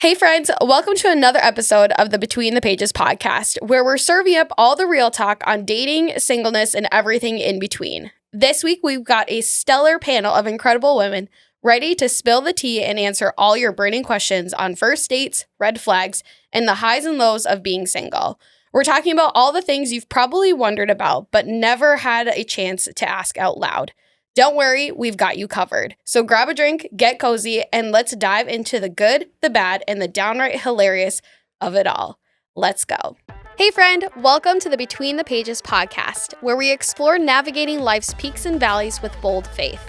Hey friends, welcome to another episode of the Between the Pages podcast, where we're serving up all the real talk on dating, singleness, and everything in between. This week, we've got a stellar panel of incredible women ready to spill the tea and answer all your burning questions on first dates, red flags, and the highs and lows of being single. We're talking about all the things you've probably wondered about, but never had a chance to ask out loud. Don't worry, we've got you covered. So grab a drink, get cozy, and let's dive into the good, the bad, and the downright hilarious of it all. Let's go. Hey friend, welcome to the Between the Pages podcast, where we explore navigating life's peaks and valleys with bold faith.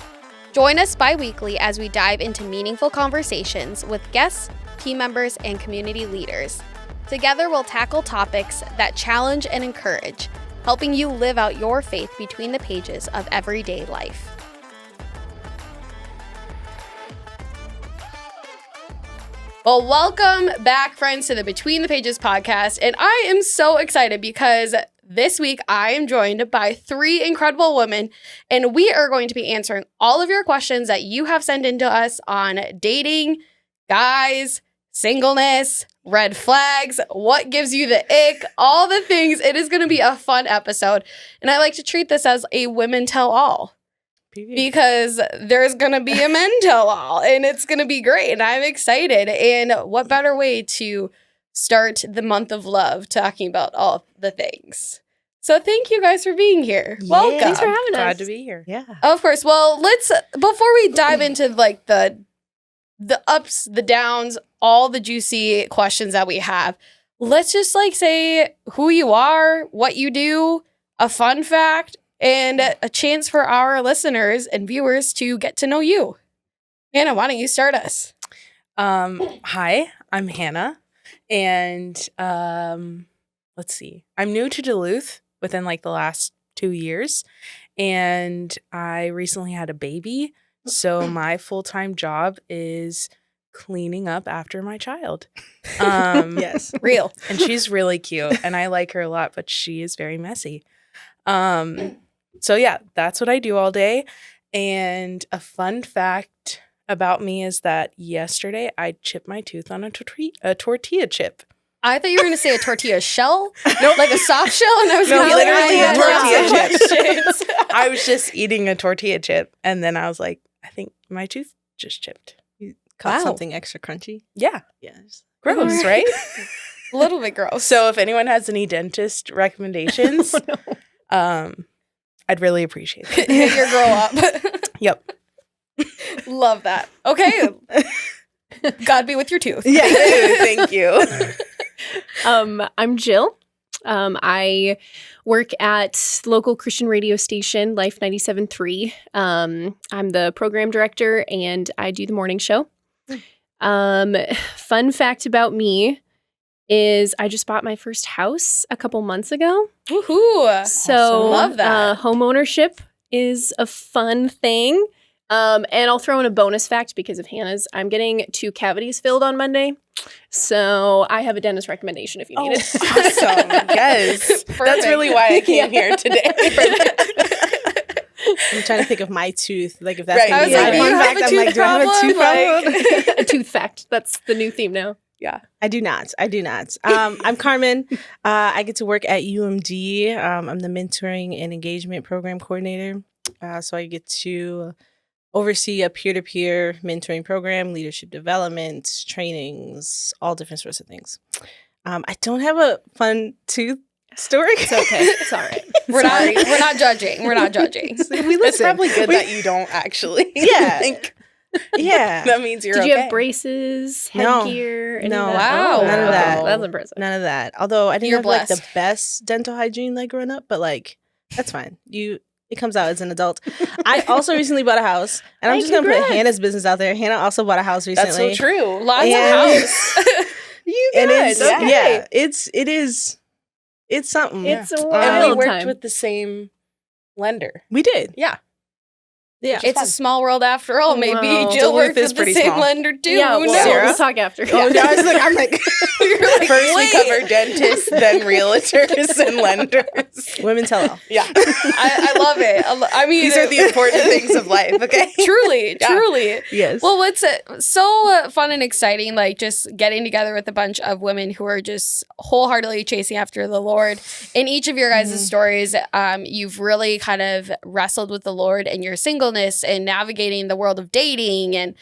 Join us bi-weekly as we dive into meaningful conversations with guests, team members, and community leaders. Together, we'll tackle topics that challenge and encourage, helping you live out your faith between the pages of everyday life. Well, welcome back, friends, to the Between the Pages podcast. And I am so excited because this week I am joined by three incredible women, and we are going to be answering all of your questions that you have sent in to us on dating, guys, singleness, red flags, what gives you the ick, all the things. It is going to be a fun episode. And I like to treat this as a women tell all. Because there's going to be a men tell all, and it's going to be great, and I'm excited. And what better way to start the month of love talking about all the things. So thank you guys for being here. Yeah. Welcome. Thanks for having us. Glad to be here. Yeah. Of course. Well, before we dive into like the ups, the downs, all the juicy questions that we have, let's just like say who you are, what you do, a fun fact, and a chance for our listeners and viewers to get to know you. Hannah, why don't you start us? Hi, I'm Hannah, and let's see. I'm new to Duluth within like the last 2 years, and I recently had a baby, so my full-time job is cleaning up after my child. Yes. Real. And she's really cute, and I like her a lot, but she is very messy. So yeah, that's what I do all day. And a fun fact about me is that yesterday I chipped my tooth on a tortilla chip. I thought you were going to say a tortilla shell, like a soft shell, and I was going to be like, literally I a had tortilla lots of chip. questions. I was just eating a tortilla chip, and then I was like, I think my tooth just chipped. Caught Wow. something extra crunchy. Yeah, Yes. gross, right? A little bit gross. So if anyone has any dentist recommendations, I'd really appreciate it. Hit your girl up. Yep. Love that. Okay. God be with your tooth. Yeah. Thank you. I'm Jill. I work at local Christian radio station, Life 97.3. I'm the program director, and I do the morning show. Fun fact about me is I just bought my first house a couple months ago. Woohoo. So Love that. home ownership is a fun thing. And I'll throw in a bonus fact because of Hannah's. I'm getting 2 cavities filled on Monday. So I have a dentist recommendation if you need it. Awesome. Yes. That's really why I came here today. I'm trying to think of my tooth. Like if that's Right. gonna I be was a like, fun do you fact. I'm like, do I have a tooth problem? A tooth fact. That's the new theme now. Yeah. I do not. I'm Carmen. I get to work at UMD. I'm the mentoring and engagement program coordinator. So I get to oversee a peer-to-peer mentoring program, leadership development, trainings, all different sorts of things. I don't have a fun tooth story. It's okay. It's all right. We're not judging. We're not judging. We It's listen. probably good that you don't actually. Yeah. think Yeah. that means you're Did okay. you have braces, No. headgear? any No. of that? Wow. None of that. That's impressive. None of that. Although I didn't You're have like the blessed. best dental hygiene like growing up, but like that's fine. It comes out as an adult. I also recently bought a house, and I'm Hey, just gonna congrats. put Hannah's business out there. Hannah also bought a house recently. That's so true. Lots And- of house. You And guys. it's Okay. it's something. It's a And we wild worked time. with the same lender. We did. Yeah. Yeah. It's a small world after all. Maybe Wow. Jill Duluth worked is with the pretty same small. lender too. Yeah, Who well, knows? Sarah? we'll talk after. Oh, no, I was like, I'm like, You're like, First, we wait. cover dentists, then realtors and lenders. women tell all. Yeah. I love it. I mean, These are the important things of life, okay? truly, Yeah. truly. Yes. Well, what's so fun and exciting, like just getting together with a bunch of women who are just wholeheartedly chasing after the Lord. In each of your guys' stories, you've really kind of wrestled with the Lord and your singleness and navigating the world of dating and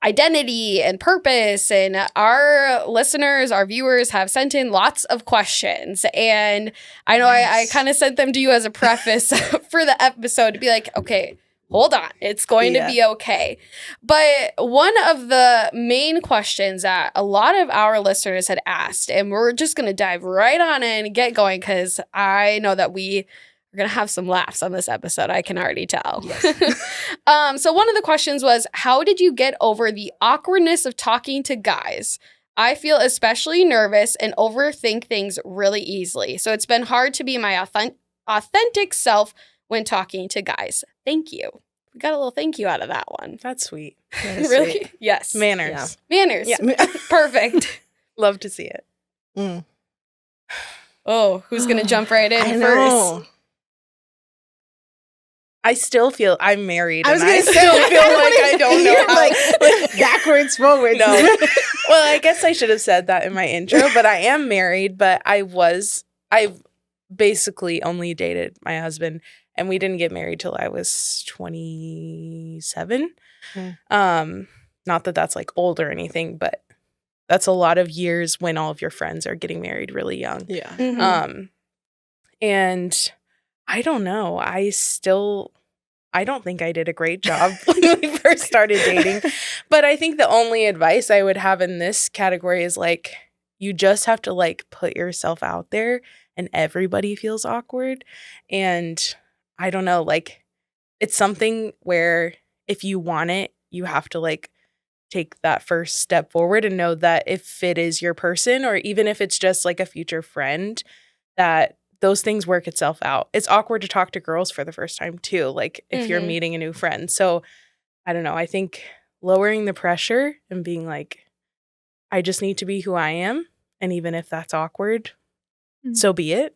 identity and purpose. And our listeners, our viewers have sent in lots of questions. And I know I kind of sent them to you as a preface for the episode to be like, okay, hold on, it's going to be okay. But one of the main questions that a lot of our listeners had asked, and we're just going to dive right on in and get going because I know that we're going to have some laughs on this episode. I can already tell. Yes. So one of the questions was, how did you get over the awkwardness of talking to guys? I feel especially nervous and overthink things really easily. So it's been hard to be my authentic self when talking to guys. Thank you. We got a little thank you out of that one. That's sweet. Really? Sweet. Yes. Manners. Manners. Yeah. Perfect. Love to see it. Mm. Oh, who's going to jump right in I first? know. I still feel I'm married. I was and gonna say, still feel like I don't know You're how. like backwards, forwards. No. Well, I guess I should have said that in my intro, but I am married, but I've basically only dated my husband, and we didn't get married till I was 27. Not that that's like old or anything, but that's a lot of years when all of your friends are getting married really young. Yeah. Mhm. And I don't know. I don't think I did a great job when we first started dating. But I think the only advice I would have in this category is like, you just have to like put yourself out there and everybody feels awkward. And I don't know, like it's something where if you want it, you have to like take that first step forward and know that if it is your person or even if it's just like a future friend, that those things work itself out. It's awkward to talk to girls for the first time too, like if you're meeting a new friend. So I don't know. I think lowering the pressure and being like, I just need to be who I am. And even if that's awkward, so be it.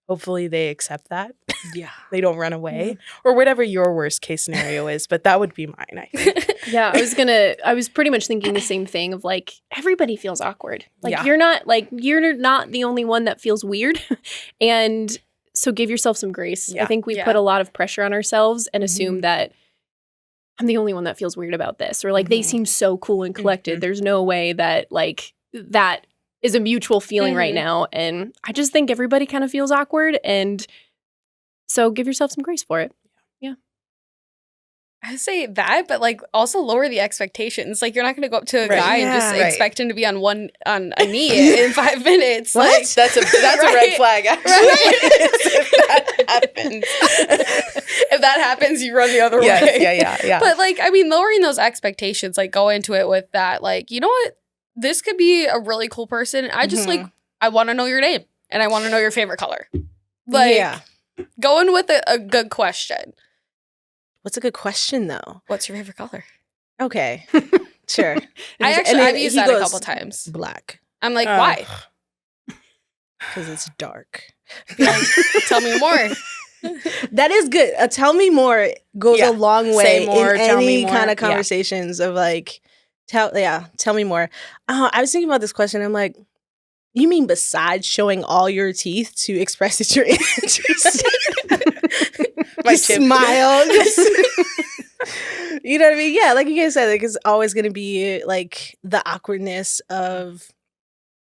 Hopefully they accept that. Yeah. They don't run away or whatever your worst case scenario is. But that would be mine, I think. Yeah, I was pretty much thinking the same thing of like, everybody feels awkward. Like Yeah. you're not the only one that feels weird. And so give yourself some grace. Yeah. I think we Yeah. put a lot of pressure on ourselves and assume that I'm the only one that feels weird about this. Or like they seem so cool and collected. There's no way that like that is a mutual feeling right now. And I just think everybody kind of feels awkward. And so give yourself some grace for it. I say that, but like also lower the expectations. Like you're not going to go up to a Right. guy and just Yeah. expect him to be on a knee in 5 minutes. What? Like That's a Right. red flag, actually. Right. If that happens. if that happens, you run the other way. Yeah. But like, I mean, lowering those expectations, like go into it with that, like, you know what? This could be a really cool person. I just like, I want to know your name and I want to know your favorite color. Like, yeah. go in with a good question. What's a good question though? What's your favorite color? Okay. Sure. I've used that a couple times. Black. I'm like, why? Because it's dark. Be like, tell me more. That is good. Tell me more goes Yeah. a long way Say more, in tell me any more. kind of Yeah. conversations of like, tell me more. I was thinking about this question. I'm like, you mean besides showing all your teeth to express that you're interested? My Just chip. smile. You know what I mean? Yeah, like you guys said, like it's always going to be like the awkwardness of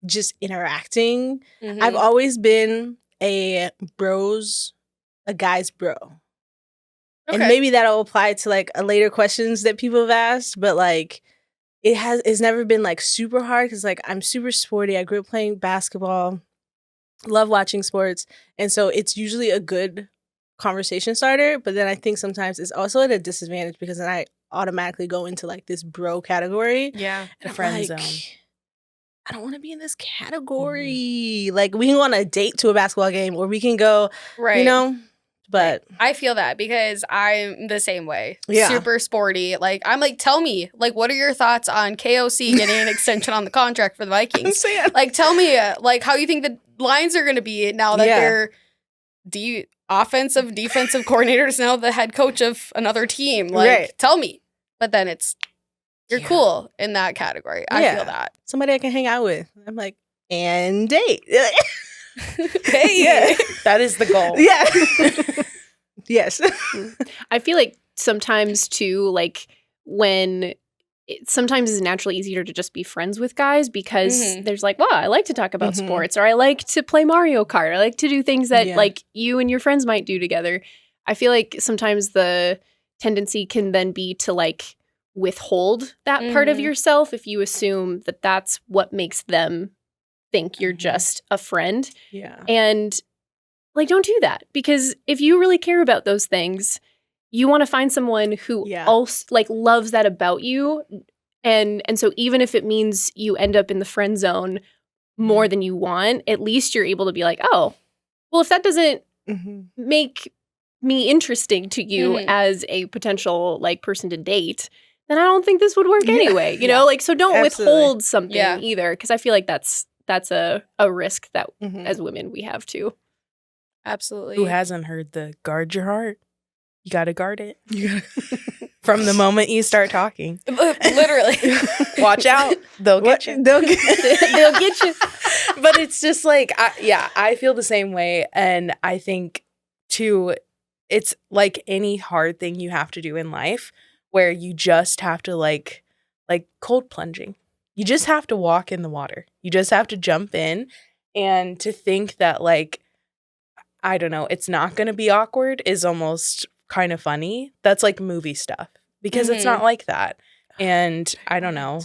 just interacting. Mhm. I've always been a guy's bro. And Okay. maybe that'll apply to like a later questions that people have asked, but like it's never been like super hard because like I'm super sporty. I grew up playing basketball, love watching sports. And so it's usually a good conversation starter. But then I think sometimes it's also at a disadvantage because then I automatically go into like this bro category. Yeah. And I'm friend like, zone. I don't want to be in this category. Like we can go on a date to a basketball game or we can go, Right. you know, But I feel that because I'm the same way. Yeah. Super sporty. Like, I'm like, tell me, like, what are your thoughts on KOC getting an extension on the contract for the Vikings? saying. Like, tell me, like, how you think the Lions are going to be now that Yeah. they're offensive, defensive coordinators, now the head coach of another team. Like, Right. tell me. But then you're Yeah. cool in that category. I Yeah. feel that. Somebody I can hang out with. I'm like, and date. Hey. Yeah. That is the goal. Yeah. Yes. I feel like sometimes too, like when sometimes it's naturally easier to just be friends with guys because Mhm. there's like, wow, I like to talk about Mhm. sports, or I like to play Mario Kart. I like to do things that Yeah. like you and your friends might do together. I feel like sometimes the tendency can then be to like withhold that part of Mhm. yourself if you assume that that's what makes them think you're Mhm. just a friend. Yeah. And like, don't do that, because if you really care about those things, you want to find someone who Yeah. also like loves that about you. And so even if it means you end up in the friend zone more than you want, at least you're able to be like, oh, well, if that doesn't Mhm. make me interesting to you Mhm. as a potential like person to date, then I don't think this would work Yeah. anyway. You Yeah. know, like, so don't Absolutely. withhold something Yeah. either, because I feel like that's a risk that Mhm. as women we have too. Absolutely. Who hasn't heard the guard your heart? You got to guard it Yeah. from the moment you start talking. Literally. Watch out. They'll What? get you. They'll get They'll get you. But it's just like, I feel the same way. And I think, too, it's like any hard thing you have to do in life where you just have to like cold plunging. You just have to walk in the water. You just have to jump in. And to think that, like, I don't know, it's not going to be awkward is almost kind of funny. That's like movie stuff because it's Mhm. not like that. And I don't know,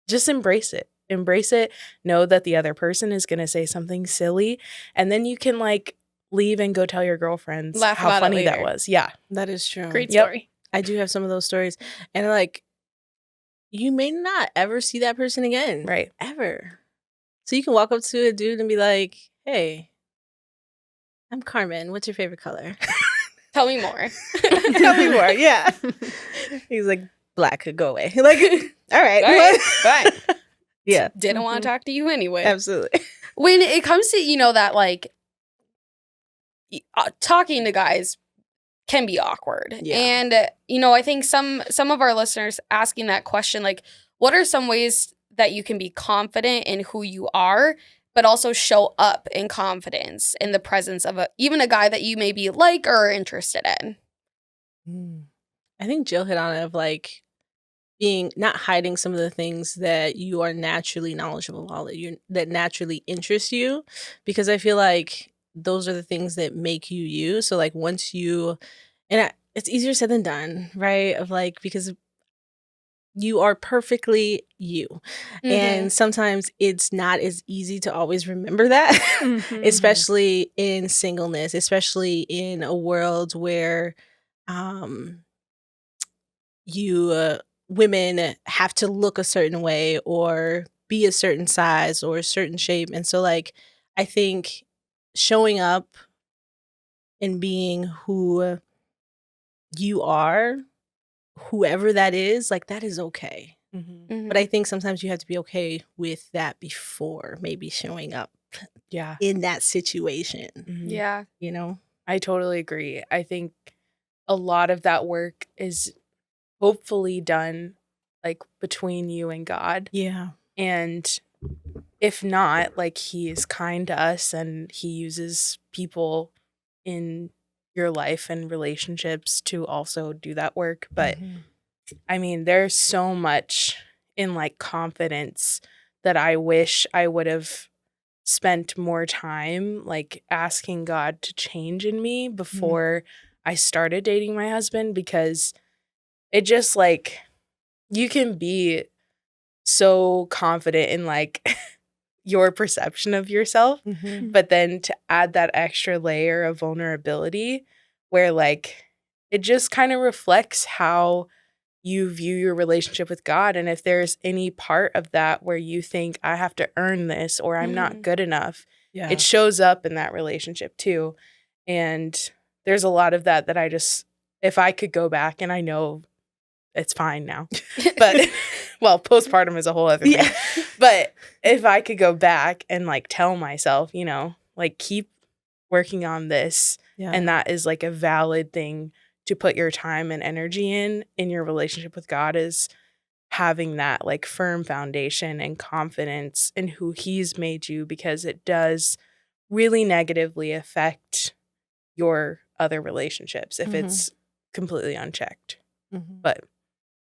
just embrace it. Embrace it. Know that the other person is going to say something silly. And then you can like leave and go tell your girlfriends Laugh how about it funny that later. was. Yeah. That is true. Great Yep. story. I do have some of those stories. And like, you may not ever see that person again. Right. Ever. So you can walk up to a dude and be like, hey, I'm Carmen. What's your favorite color? Tell me more. Tell me more. Yeah. He's like, black, go away. Like, all right. All right, fine. Yeah. Didn't want to talk to you anyway. Absolutely. When it comes to, that like talking to guys can be awkward. Yeah. And, I think some of our listeners asking that question, like, what are some ways that you can be confident in who you are, but also show up in confidence in the presence of even a guy that you maybe like or are interested in? I think Jill hit on it of like being not hiding some of the things that you are naturally knowledgeable about, that naturally interest you, because I feel like those are the things that make you you. So like once you, it's easier said than done, right? Of like, because you are perfectly you. Mhm. And sometimes it's not as easy to always remember that, Mhm. especially in singleness, especially in a world where you women have to look a certain way or be a certain size or a certain shape. And so like I think showing up and being who you are, whoever that is, like that is okay. Mhm. But I think sometimes you have to be okay with that before maybe showing up Yeah. in that situation, Mhm. Yeah. you know? I totally agree. I think a lot of that work is hopefully done like between you and God. Yeah. And if not, like he is kind to us and he uses people in your life and relationships to also do that work. But I mean, there's so much in like confidence that I wish I would have spent more time like asking God to change in me before I started dating my husband, because it just like you can be so confident in like your perception of yourself, but then to add that extra layer of vulnerability where like it just kind of reflects how you view your relationship with God. And if there's any part of that where you think I have to earn this or I'm not good enough, Yeah. it shows up in that relationship too. And there's a lot of that I just, if I could go back, and I know it's fine now, but well, postpartum is a whole other thing. Yeah. But if I could go back and like tell myself, like keep working on this, Yeah. and that is like a valid thing to put your time and energy in your relationship with God, is having that like firm foundation and confidence in who he's made you, because it does really negatively affect your other relationships if it's completely unchecked. But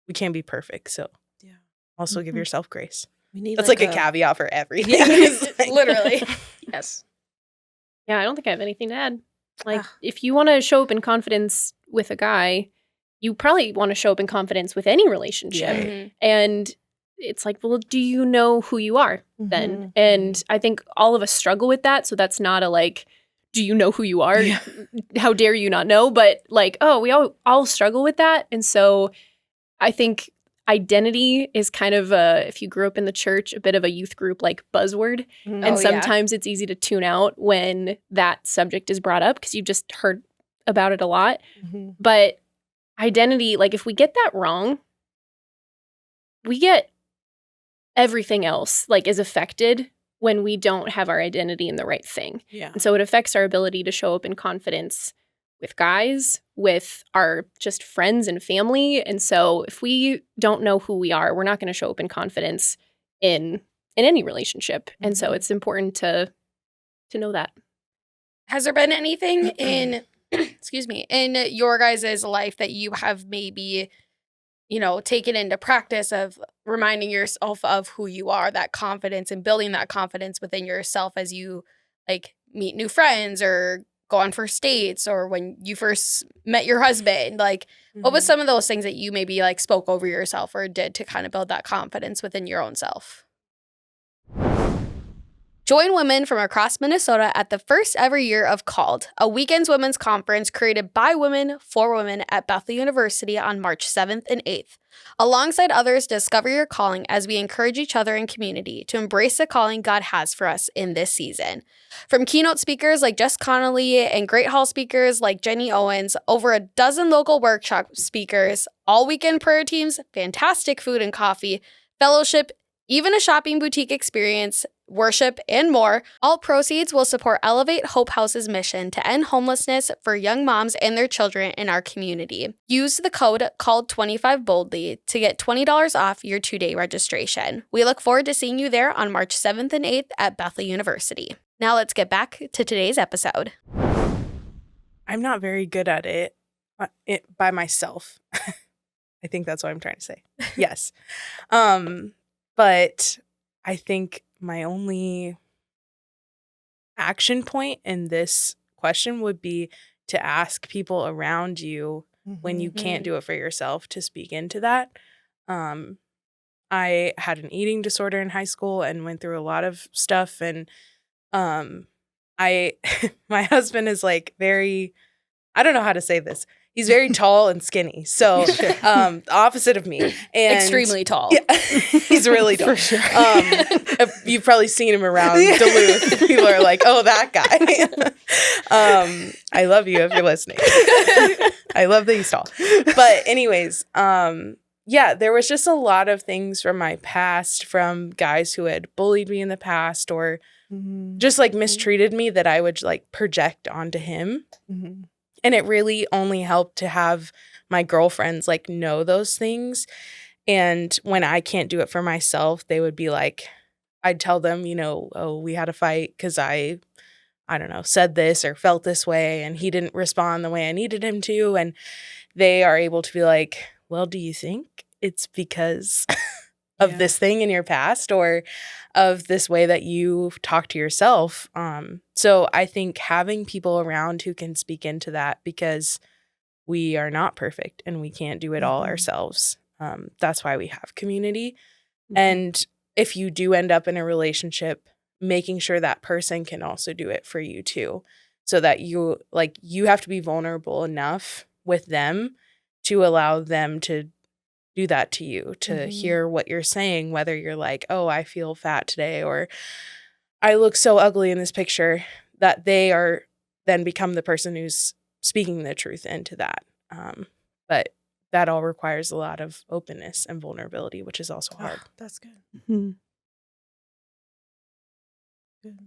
we can't be perfect, so Yeah. also give yourself grace. We need That's like a caveat for everything. Yeah, It's like- literally. Yes. Yeah, I don't think I have anything to add. Like, Ah. if you want to show up in confidence with a guy, you probably want to show up in confidence with any relationship. Yeah. Mhm. And it's like, well, do you know who you are then? Mhm. And I think all of us struggle with that. So that's not a like, do you know who you are? Yeah. How dare you not know? But like, oh, we all struggle with that. And so I think identity is kind of if you grew up in the church, a bit of a youth group like buzzword. Mhm. And Oh, yeah. sometimes it's easy to tune out when that subject is brought up because you've just heard about it a lot. Mhm. But identity, like if we get that wrong, we get everything else like is affected when we don't have our identity in the right thing. Yeah. And so it affects our ability to show up in confidence with guys, with our just friends and family. And so if we don't know who we are, we're not going to show up in confidence in any relationship. And so Mhm. it's important to know that. Has there been anything in, excuse me, in your guys' life that you have maybe, taken into practice of reminding yourself of who you are, that confidence, and building that confidence within yourself as you like meet new friends or go on first dates, or when you first met your husband? Like, what was some of those things that you maybe like spoke over yourself or did to kind of build that confidence within your own self? Join women from across Minnesota at the first ever year of Called, a weekends women's conference created by women for women at Bethel University on March 7th and 8th. Alongside others, discover your calling as we encourage each other in community to embrace the calling God has for us in this season. From keynote speakers like Jess Connolly and Great Hall speakers like Jenny Owens, over a dozen local workshop speakers, all weekend prayer teams, fantastic food and coffee, fellowship, even a shopping boutique experience, worship, and more. All proceeds will support Elevate Hope House's mission to end homelessness for young moms and their children in our community. Use the code CALLED25 boldly to get $20 off your 2-day registration. We look forward to seeing you there on March 7th and 8th at Bethel University. Now let's get back to today's episode. I'm not very good at it by myself. I think that's what I'm trying to say. Yes. But I think my only action point in this question would be to ask people around you when you can't do it for yourself to speak into that. I had an eating disorder in high school and went through a lot of stuff, and my husband is like very, I don't know how to say this. He's very tall and skinny. So the opposite of me. And Extremely tall. Yeah, he's really tall. For sure. You've probably seen him around Duluth. People are like, oh, that guy. I love you if you're listening. I love that he's tall. But anyways, yeah, there was just a lot of things from my past, from guys who had bullied me in the past or just like mistreated me, that I would like project onto him. And it really only helped to have my girlfriends like know those things. And when I can't do it for myself, they would be like, I'd tell them, oh, we had a fight because I don't know, said this or felt this way, and he didn't respond the way I needed him to. And they are able to be like, well, do you think it's because of this thing in your past or of this way that you talk to yourself? So I think having people around who can speak into that, because we are not perfect and we can't do it all ourselves. That's why we have community. And if you do end up in a relationship, making sure that person can also do it for you too, so that you have to be vulnerable enough with them to allow them to do that to you, to hear what you're saying, whether you're like, oh, I feel fat today, or I look so ugly in this picture, that they are then become the person who's speaking the truth into that. But that all requires a lot of openness and vulnerability, which is also hard. That's good. Mhm. Good.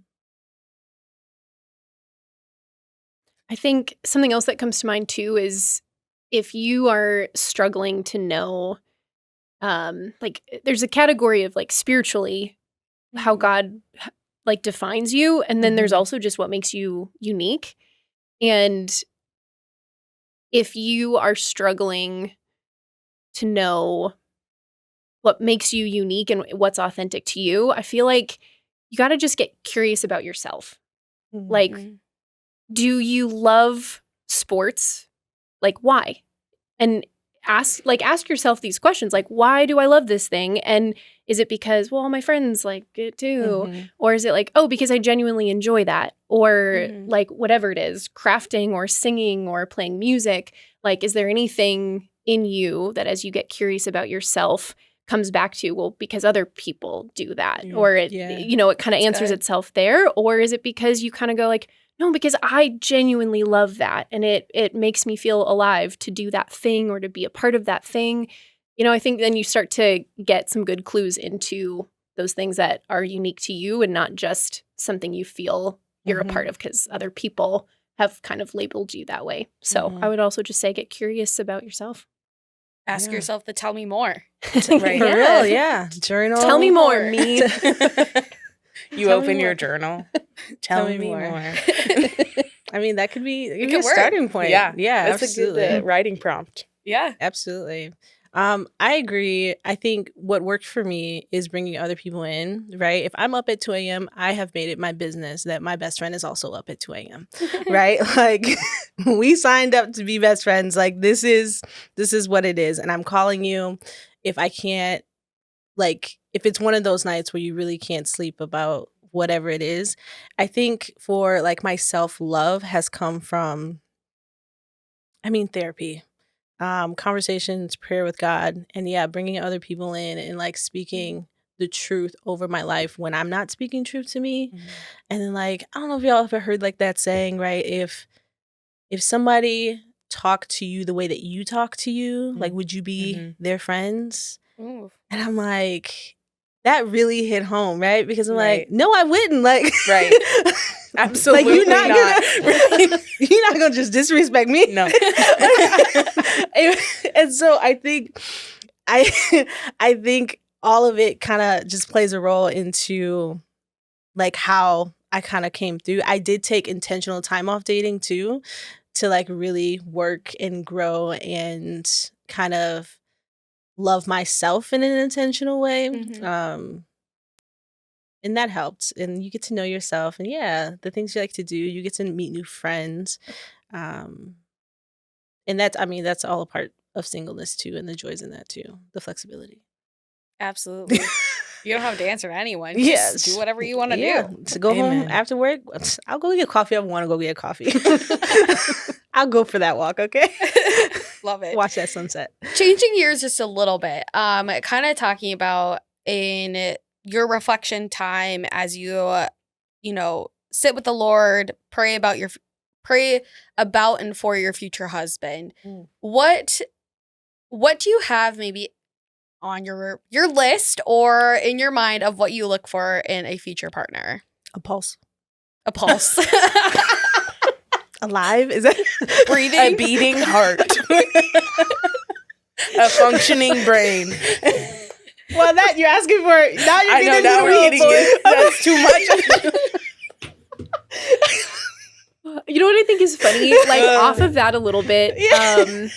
I think something else that comes to mind too is if you are struggling to know, like there's a category of like spiritually how God like defines you, and then there's Mhm. also just what makes you unique. And if you are struggling to know what makes you unique and what's authentic to you, I feel like you got to just get curious about yourself. Like, Mhm. do you love sports? Like, why? And ask yourself these questions, like, why do I love this thing? And is it because, well, my friends like it too? Mhm. Or is it like, oh, because I genuinely enjoy that? Or Mhm. like whatever it is, crafting or singing or playing music. Like, is there anything in you that as you get curious about yourself comes back to, well, because other people do that? Yeah. Or it, Yeah. you know, it kind of That's answers good. itself there. Or is it because you kind of go like, no, because I genuinely love that. And it makes me feel alive to do that thing or to be a part of that thing. You know, I think then you start to get some good clues into those things that are unique to you and not just something you feel you're a Mhm. part of because other people have kind of labeled you that way. So Mhm. I would also just say get curious about yourself. Ask Yeah. yourself to tell me more. Right. For real, yeah. Journal. Tell me more, more. me. You Tell me open your more. journal. Tell me more. I mean, that could be could a work. starting point. Yeah. Yeah, That's absolutely. a good writing prompt. Yeah. Absolutely. I agree. I think what worked for me is bringing other people in, right? If I'm up at 2 a.m., I have made it my business that my best friend is also up at 2 a.m., right? Like we signed up to be best friends. Like this is what it is. And I'm calling you if I can't, like, if it's one of those nights where you really can't sleep about whatever it is. I think for like my self-love has come from, therapy, conversations, prayer with God, and yeah, bringing other people in and like speaking the truth over my life when I'm not speaking truth to me. And then like, I don't know if y'all ever heard like that saying, right? If somebody talked to you the way that you talk to you, like would you be Mhm. their friends? Ooh. And I'm like, that really hit home, right? Because I'm Right. like, no, I wouldn't. Like, Right. Absolutely like, you're not not. gonna, you're not gonna just disrespect me. No. And so I think, I think all of it kind of just plays a role into like how I kind of came through. I did take intentional time off dating too, to like really work and grow and kind of love myself in an intentional way. Mhm. And that helped. And you get to know yourself, and yeah, the things you like to do, you get to meet new friends. And that's all a part of singleness too, and the joys in that too, the flexibility. Absolutely. You don't have to answer to anyone. Yes. Just do whatever you want to Yeah. do. To go home Amen. after work, I'll go get coffee. I want to go get coffee. I'll go for that walk, okay? Love it. Watch that sunset. Changing gears just a little bit. Kind of talking about in your reflection time as you, sit with the Lord, pray about and for your future husband. Mm. What do you have maybe on your list or in your mind of what you look for in a future partner? A pulse. A pulse. Alive? Is that Breathing? A beating heart. A functioning brain. Well, that you're asking for. Now you're I know, getting now into the we're real getting boy. That's too much. You know what I think is funny? Like off of that a little bit, Yeah.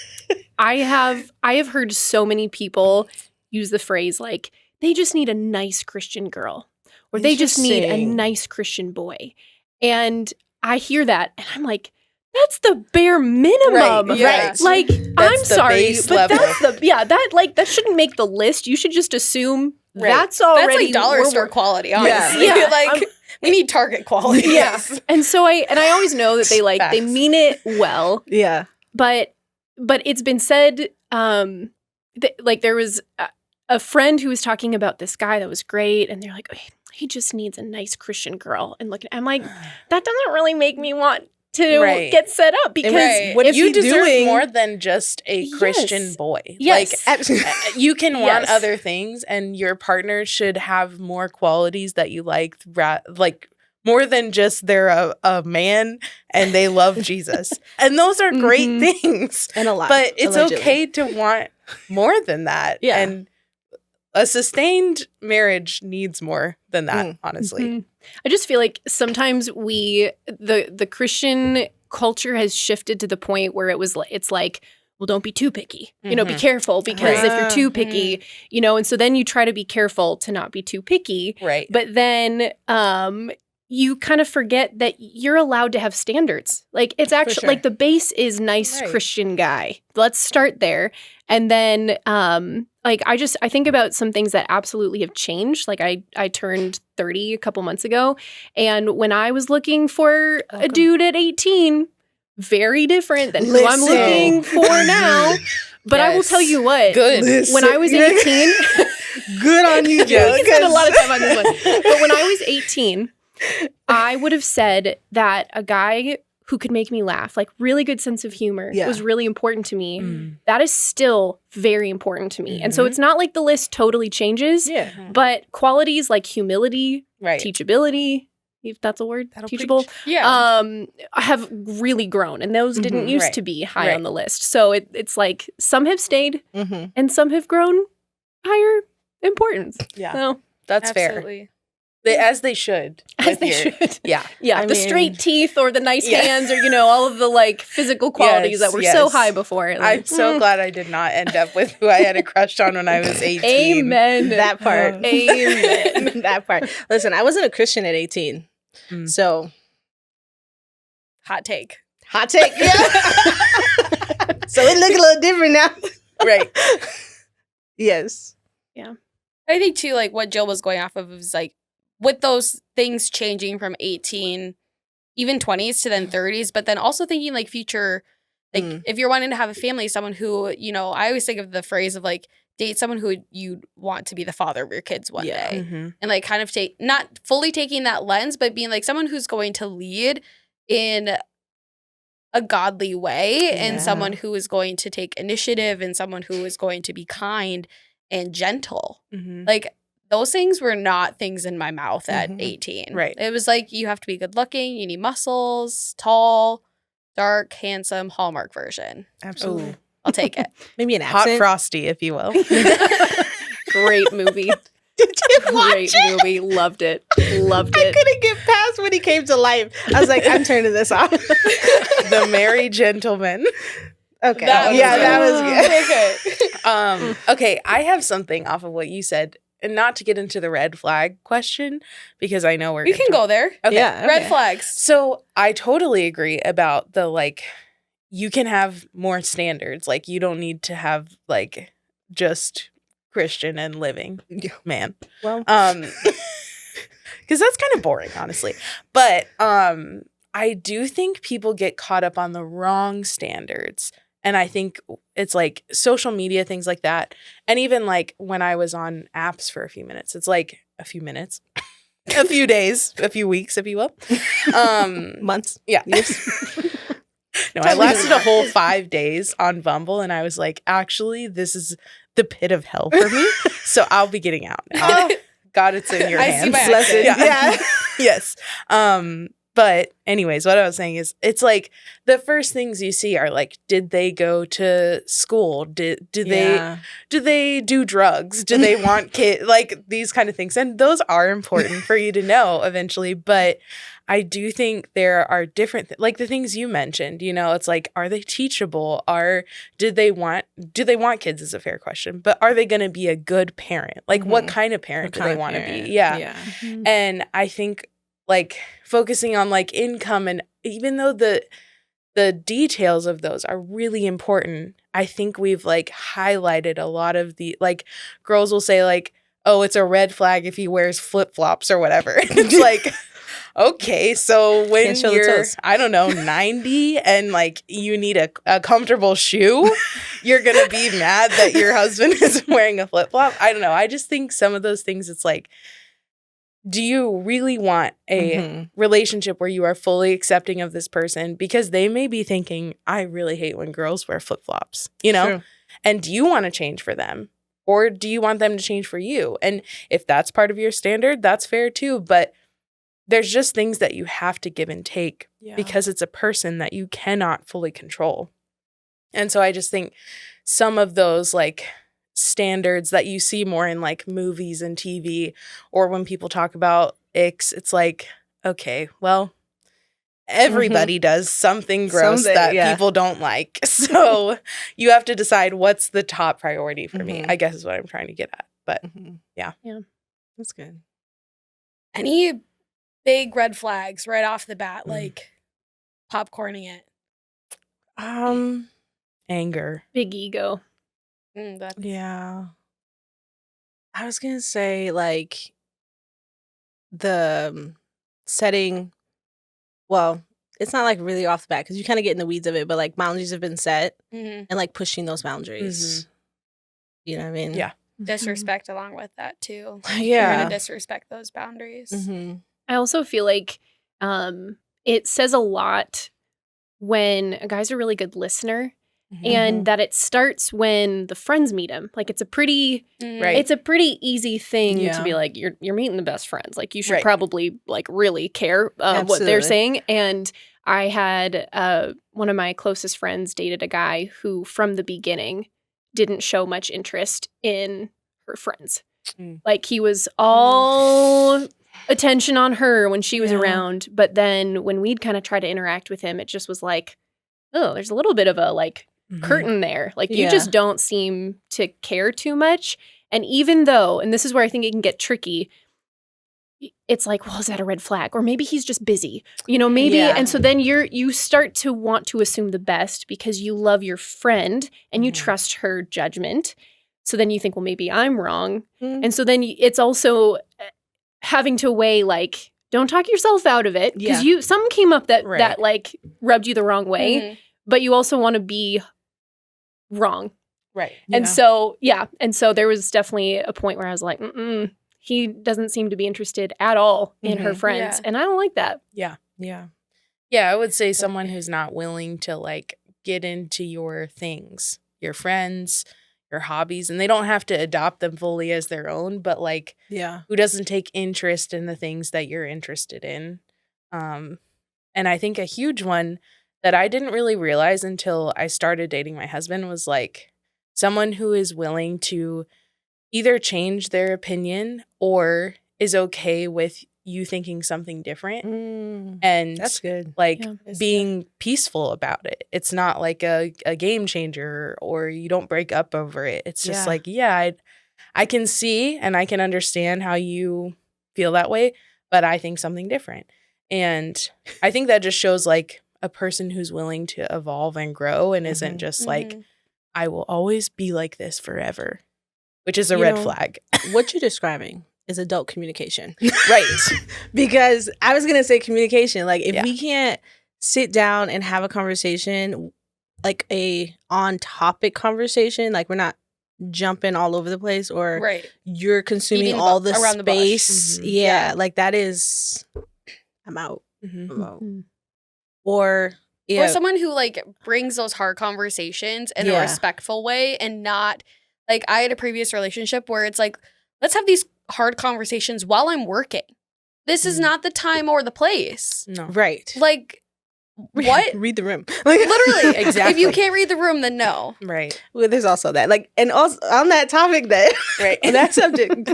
I have heard so many people use the phrase like they just need a nice Christian girl or they just need a Interesting. nice Christian boy. And I hear that and I'm like, that's the bare minimum. Right, yeah. Like, That's I'm the sorry, base but level. that shouldn't make the list. You should just assume Right. that's already That's like dollar we're- store quality, Yeah. honestly. Yeah. Like we need Target quality. Yeah. And so I always know that they Facts. mean it well. Yeah. But it's been said, like there was a friend who was talking about this guy that was great, and they're like, he just needs a nice Christian girl. And I'm like, that doesn't really make me want to Right. get set up because Right. What if is you he deserve doing? more than just a Christian Yes. boy. Yes. Like you can want Yes. other things, and your partner should have more qualities that you like more than just they're a man and they love Jesus. And those are great Mhm. things. And a lot. But it's allegedly. okay to want more than that. Yeah. And a sustained marriage needs more than that, honestly. Mhm. I just feel like sometimes the Christian culture has shifted to the point where it's like, well, don't be too picky. Be Mhm. careful because if you're too Mhm. picky, and so then you try to be careful to not be too picky. Right. But then you kind of forget that you're allowed to have standards. Like it's actually sure. like the base is nice Right. Christian guy. Let's start there. And then like I think about some things that absolutely have changed. Like I turned 30 a couple months ago, and when I was looking for a dude at 18, very different than who I'm Listen. looking for now. But I will tell you what. Good. When I was 18, Good on you, Joe. we spent a lot of time on this one. But when I was 18, I would have said that a guy who could make me laugh, like really good sense of humor, Yeah. was really important to me. Mm. That is still very important to me. And so Mhm. it's not like the list totally changes, Yeah. but qualities like humility, Right. teachability, if that's a word, That'll teachable, preach. Yeah. have really grown. And those didn't Mhm. used Right. to be high Right. on the list. So it's like some have stayed Mm-hmm. and some have grown higher importance. Yeah. So That's fair. Absolutely. As they should. as with they your- should. Yeah. Yeah, I the mean- straight teeth or the nice Yeah. hands or, all of the like physical qualities that were so yes. high before. I'm Like, so glad I did not end up with who I had a crush on when I was 18. Amen. That part. Amen. That part. Listen, I wasn't a Christian at 18. Mm. So, Hot take. hot take. Yeah. So it look a little different now. Right. Yes. I think too, like what Jill was going off of was like with those things changing from 18, even 20s to then 30s, but then also thinking like future, like Mm. if you're wanting to have a family, someone who, I always think of the phrase of like date someone who you want to be the father of your kids one Yeah. day. Mhm. And like kind of not fully taking that lens, but being like someone who's going to lead in a godly way and Yeah. someone who is going to take initiative and someone who is going to be kind and gentle. Mhm. Like those things were not things in my mouth at Mhm. 18. Right. It was like you have to be good looking, you need muscles, tall, dark, handsome, Hallmark version. Absolutely. I'll take it. Maybe an Hot accent. frosty, if you will. Great movie. Did you watch Great it? movie. Loved it. Loved I it. couldn't get past when he came to life. I was like, I'm turning this off. The Merry Gentleman. Okay. That was Yeah, good. that was good. Okay, I have something off of what you said, and not to get into the red flag question because I know we're We can go there. Okay. Yeah. Red okay. flags. So I totally agree about the like, you can have more standards. Like you don't need to have like just Christian and living Yeah. man. Well, Because that's kind of boring, honestly. But I do think people get caught up on the wrong standards. And I think it's like social media, things like that. And even like when I was on apps for a few minutes, it's like a few minutes, a few days, a few weeks, if you will. months. Yeah. Years. No, I lasted a whole 5 days on Bumble, and I was like, actually, this is the pit of hell for me. So I'll be getting out now. God, it's in your I hands. see my Blessed. exit. Yeah. Yes. But anyways, what I was saying is it's like the first things you see are like, did they go to school? Do Yeah. they do drugs? Do they want kids? Like these kind of things. And those are important for you to know eventually. But I do think there are different, like the things you mentioned, it's like, are they teachable? Do they want kids is a fair question, but are they going to be a good parent? Like what kind of parent do they want to be? Yeah. And I think like focusing on like income, and even though the details of those are really important, I think we've like highlighted a lot of the, like girls will say like, oh, it's a red flag if he wears flip-flops or whatever. It's like, okay, so when Can't show the you're, toes. I don't know, 90 and like you need a comfortable shoe, you're going to be mad that your husband is wearing a flip-flop. I don't know. I just think some of those things, it's like, do you really want a relationship where you are fully accepting of this person? Because they may be thinking, I really hate when girls wear flip-flops, you know? True. And do you want to change for them? Or do you want them to change for you? And if that's part of your standard, that's fair too. But there's just things that you have to give and take because it's a person that you cannot fully control. And so I just think some of those like standards that you see more in like movies and TV, or when people talk about icks, it's like, okay, well, everybody does something gross that people don't like. So you have to decide what's the top priority for me, I guess is what I'm trying to get at. But yeah. That's good. Any big red flags right off the bat, like popcorning it? Anger. Big ego. Yeah. I was going to say like the setting, well, it's not like really off the bat because you kind of get in the weeds of it, but like boundaries have been set and like pushing those boundaries. You know what I mean? Yeah. Disrespect along with that too. Yeah. You're going to disrespect those boundaries. I also feel like it says a lot when a guy's a really good listener and that it starts when the friends meet him. Like it's a pretty it's a pretty easy thing to be like, you're meeting the best friends. Like you should probably like really care what they're saying. And I had one of my closest friends dated a guy who from the beginning didn't show much interest in her friends. Like he was all attention on her when she was around. But then when we'd kind of try to interact with him, it just was like, oh, there's a little bit of a like curtain there. Like you just don't seem to care too much. And even though, and this is where I think it can get tricky, it's like, well, is that a red flag? Or maybe he's just busy, you know, maybe. And so then you start to want to assume the best because you love your friend and you trust her judgment. So then you think, well, maybe I'm wrong. And so then it's also having to weigh like, don't talk yourself out of it because something came up that that like rubbed you the wrong way, but you also want to be wrong. Right. And so, and so there was definitely a point where I was like, he doesn't seem to be interested at all in her friends. And I don't like that. Yeah. I would say someone who's not willing to like get into your things, your friends, your hobbies, and they don't have to adopt them fully as their own, but like who doesn't take interest in the things that you're interested in. And I think a huge one that I didn't really realize until I started dating my husband was like someone who is willing to either change their opinion or is okay with you thinking something different. And that's good. Like being peaceful about it. It's not like a game changer or you don't break up over it. It's just like, I can see and I can understand how you feel that way, but I think something different. And I think that just shows like a person who's willing to evolve and grow and isn't just like, I will always be like this forever, which is a red flag. What you're describing is adult communication. Right. Because I was going to say communication. Like if we can't sit down and have a conversation, like a on-topic conversation, like we're not jumping all over the place or you're consuming Eating all the around space. the bush. Like that is, I'm out. I'm out. Or someone who like brings those hard conversations in a respectful way and not like I had a previous relationship where it's like, let's have these hard conversations while I'm working. This is not the time or the place. No. Right. Like what? Read the room. Like literally. Exactly. If you can't read the room, then no. Right. Well, there's also that. Like, and also on that topic that on that subject,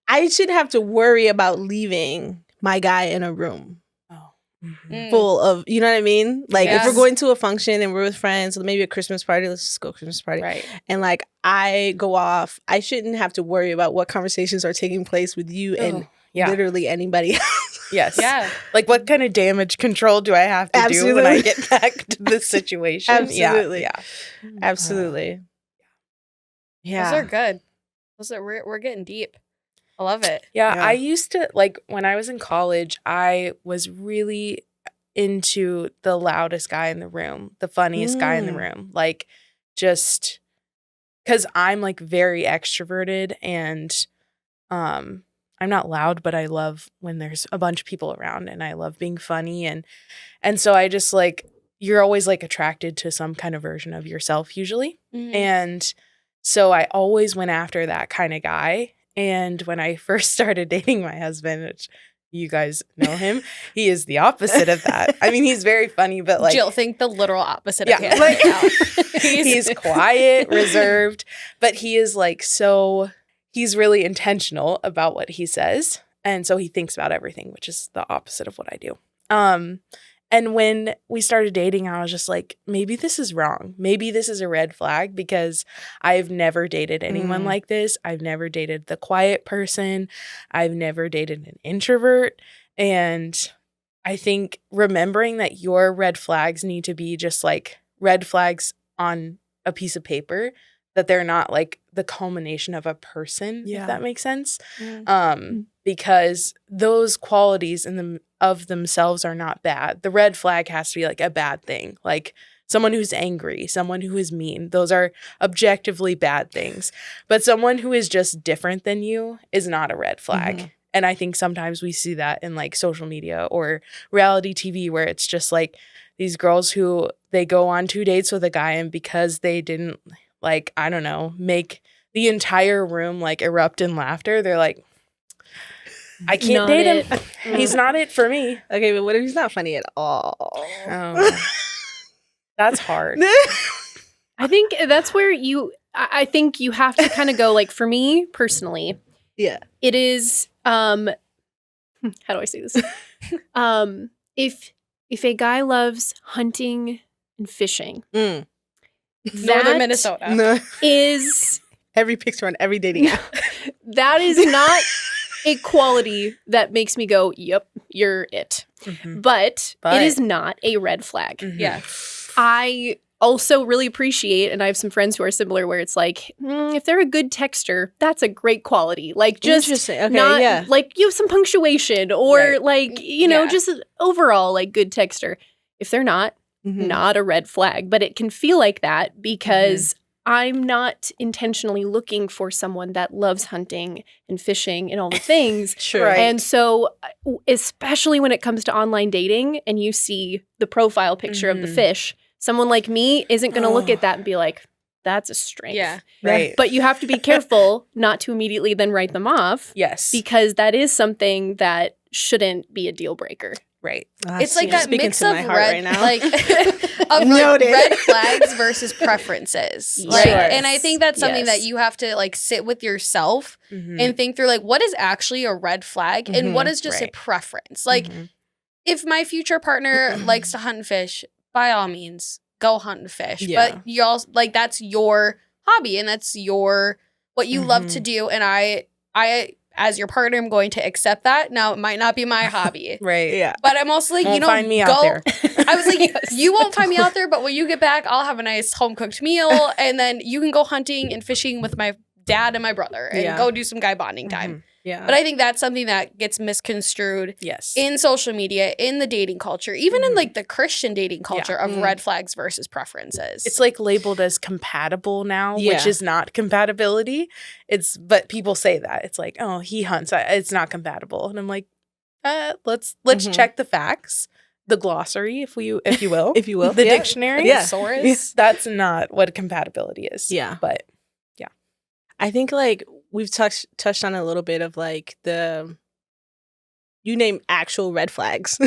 I shouldn't have to worry about leaving my guy in a room full of, you know what I mean? Like if we're going to a function and we're with friends, maybe a Christmas party, let's just go Christmas party. Right. And like I go off, I shouldn't have to worry about what conversations are taking place with you and literally anybody else. Yes. Yeah. Like what kind of damage control do I have to do when I get back to this situation? Absolutely. Yeah. Absolutely. Those are good. We're getting deep. I love it. Yeah, I used to, like, when I was in college, I was really into the loudest guy in the room, the funniest guy in the room. Like, just because I'm, like, very extroverted and not loud, but I love when there's a bunch of people around, and I love being funny. And so I just like, you're always like attracted to some kind of version of yourself usually. Mhm. And so I always went after that kind of guy. And when I first started dating my husband, which you guys know him, he is the opposite of that. I mean, he's very funny, but like, Jill, think the literal opposite yeah, of him. like, right now. he's quiet, reserved, but he is like he's really intentional about what he says. And so he thinks about everything, which is the opposite of what I do. And when we started dating, I was just like, maybe this is wrong. Maybe this is a red flag, because I've never dated anyone like this. I've never dated the quiet person. I've never dated an introvert. And I think remembering that your red flags need to be just like red flags on a piece of paper, that they're not like the culmination of a person, Yeah. if that makes sense. Mm. Because those qualities of themselves are not bad. The red flag has to be like a bad thing, like someone who's angry, someone who is mean. Those are objectively bad things. But someone who is just different than you is not a red flag. Mhm. And I think sometimes we see that in like social media or reality TV, where it's just like these girls who they go on 2 dates with a guy, and because they didn't like, I don't know, make the entire room like erupt in laughter, they're like, I can't Not date it. him. He's not it for me. Okay, but what if he's not funny at all? Oh, that's hard. I think that's where I think you have to kind of go, like, for me personally, Yeah. it is, how do I say this? If a guy loves hunting and fishing, Mm. Northern that Minnesota. No. is, Every picture on every dating app. that is not a quality that makes me go, yep, you're it. Mhm. But But- it is not a red flag. Mhm. Yeah. I also really appreciate, and I have some friends who are similar, where it's like, if they're a good texter, that's a great quality. Like, just Interesting. Okay, not yeah. like you have some punctuation, or Right. like, you know, Yeah. just overall like good texter. If they're not, Mhm. not a red flag, but it can feel like that because I'm not intentionally looking for someone that loves hunting and fishing and all the things. Sure. Right. And so, especially when it comes to online dating and you see the profile picture of the Mhm. fish, someone like me isn't going to look Oh. at that and be like, that's a strength. Yeah. Right. But you have to be careful not to immediately then write them off, Yes. because that is something that shouldn't be a deal breaker. Right. It's like You're that speaking mix to of my heart red, right now. like of like Noted. red flags versus preferences. Like, Sure. and I think that's something that Yes. you have to like sit with yourself Mhm. and think through, like, what is actually a red flag and what Mhm. is just a Right. preference. Like, Mhm. if my future partner likes to hunt and fish, by all means, go hunt and fish. Yeah. But you also like that's your hobby and that's your what you love to Mhm. do. And I as your partner, I'm going to accept that. Now it might not be my hobby. Right. Yeah. But I'm also like, Won't you know, find me go. out there. I was like, Yes. you won't find me out there, but when you get back, I'll have a nice home cooked meal, and then you can go hunting and fishing with my dad and my brother, and Yeah. go do some guy bonding time. Mhm. Yeah. But I think that's something that gets misconstrued Yes. in social media, in the dating culture, even in Mhm. like the Christian dating culture of Mm. red flags versus preferences. It's like labeled as compatible now, Yeah. which is not compatibility. But people say that. It's like, oh, he hunts. It's not compatible. And I'm like, let's Mhm. check the facts, the glossary, if you will, If you will. the Yeah. dictionary. Yeah. thesaurus. That's not what compatibility is. Yeah. But I think like we've touched on a little bit of like you name actual red flags,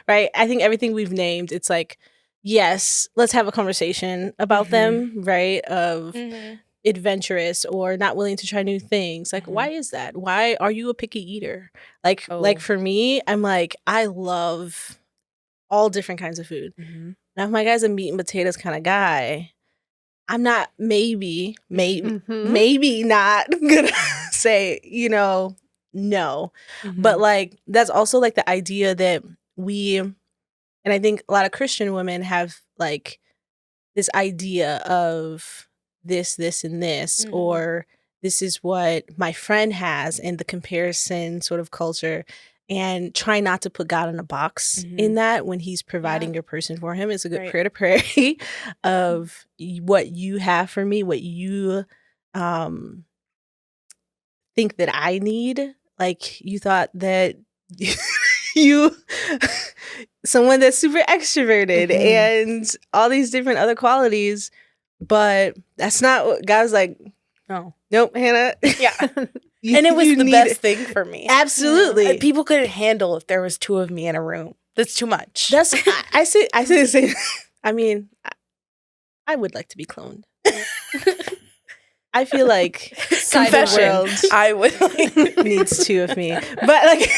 right? I think everything we've named, it's like, yes, let's have a conversation about them, right? Of Mhm. adventurous or not willing to try new things. Like, Mhm. why is that? Why are you a picky eater? Like Oh. for me, I'm like, I love all different kinds of food. Mhm. Now, if my guy's a meat and potatoes kind of guy, I'm not maybe Mhm. maybe not gonna say, no. But like that's also like the idea that and I think a lot of Christian women have like this idea of this, and this, Mhm. or this is what my friend has, and the comparison sort of culture, and try not to put God in a box in that when he's providing your person for him. It's a good Right. prayer to pray of what you have for me, what you think that I need. like you thought that you someone that's super extroverted and all these different other qualities, but that's not what God's like. No. Nope, Hannah. Yeah. And it was the best thing for me. Absolutely. And people couldn't handle if there was 2 of me in a room. That's too much. That's I say the same. I mean, I would like to be cloned. I feel like Confession. the world I would like needs 2 of me. But like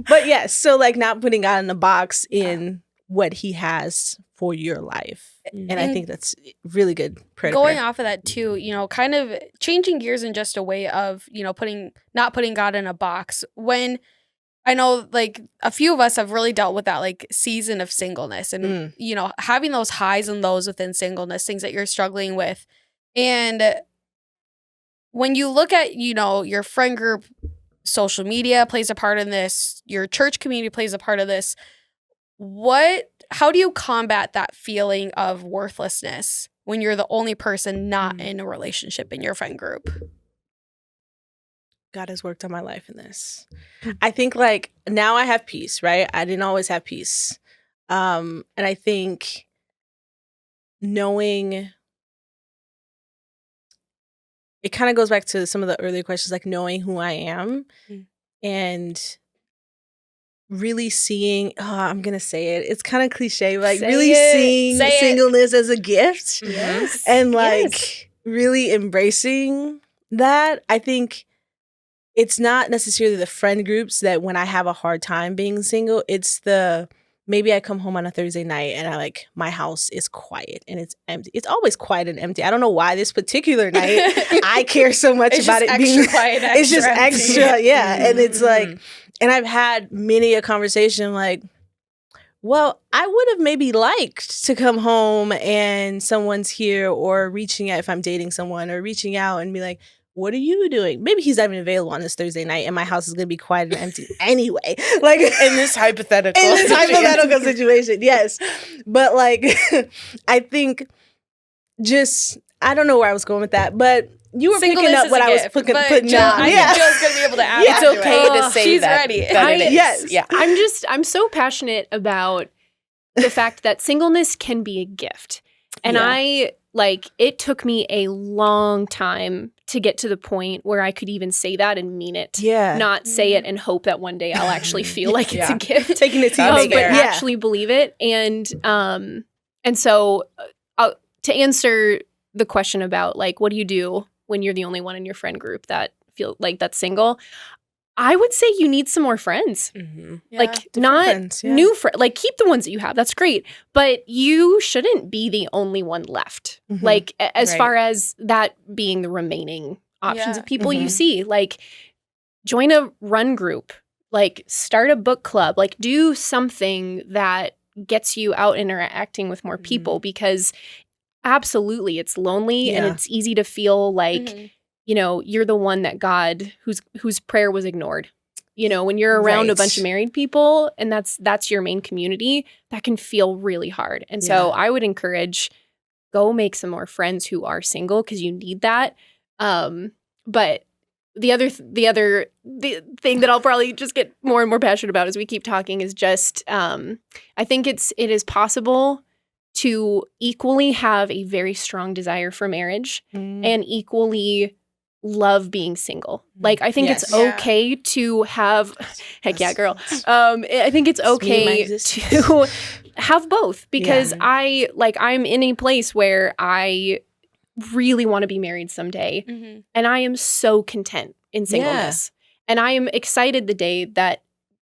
but yes, so like not putting God in a box in what he has for your life. And I think that's really good prayer. Going off of that too, kind of changing gears in just a way of, not putting God in a box. When I know like a few of us have really dealt with that like season of singleness and, having those highs and lows within singleness, things that you're struggling with. And when you look at, your friend group, social media plays a part in this, your church community plays a part of this. How do you combat that feeling of worthlessness when you're the only person not in a relationship in your friend group? God has worked on my life in this. I think like now I have peace, right? I didn't always have peace. And I think knowing, it kind of goes back to some of the earlier questions, like knowing who I am and really seeing, I'm going to say it. It's kind of cliche, but like seeing singleness as a gift. Yes. And like really embracing that. I think it's not necessarily the friend groups that when I have a hard time being single, it's maybe I come home on a Thursday night and my house is quiet and it's empty. It's always quiet and empty. I don't know why this particular night I care so much about it being quiet. It's just extra, yeah. And it's like, and I've had many a conversation like, well, I would have maybe liked to come home and someone's here, or reaching out if I'm dating someone, or reaching out and be like, what are you doing? Maybe he's not even available on this Thursday night and my house is going to be quiet and empty anyway. Like in this hypothetical situation, yes. But like, I think I don't know where I was going with that, but you were picking up what I was putting down. I think Jill's going to be able to add it's okay to say she's that. ready. Yes. Yeah. I'm so passionate about the fact that singleness can be a gift. And it took me a long time to get to the point where I could even say that and mean it. Yeah. Not say it and hope that one day I'll actually feel like it's a gift. Taking it to you, but actually believe it. And so to answer the question about like, what do you do when you're the only one in your friend group that feel like that's single? I would say you need some more friends. Yeah, like not friends, new friends. Like keep the ones that you have. That's great. But you shouldn't be the only one left. Like as far as that being the remaining options of people you see. Like join a run group. Like start a book club. Like do something that gets you out interacting with more people, because absolutely it's lonely and it's easy to feel like you're the one that God whose prayer was ignored. When you're around a bunch of married people and that's your main community, that can feel really hard. And so I would encourage, go make some more friends who are single, because you need that. But the thing that I'll probably just get more and more passionate about as we keep talking is just I think it is possible to equally have a very strong desire for marriage and equally love being single. Like, I think it's okay to have, heck yeah, girl. I think it's okay to have both, because I'm in a place where I really want to be married someday. And I am so content in singleness. And I am excited the day that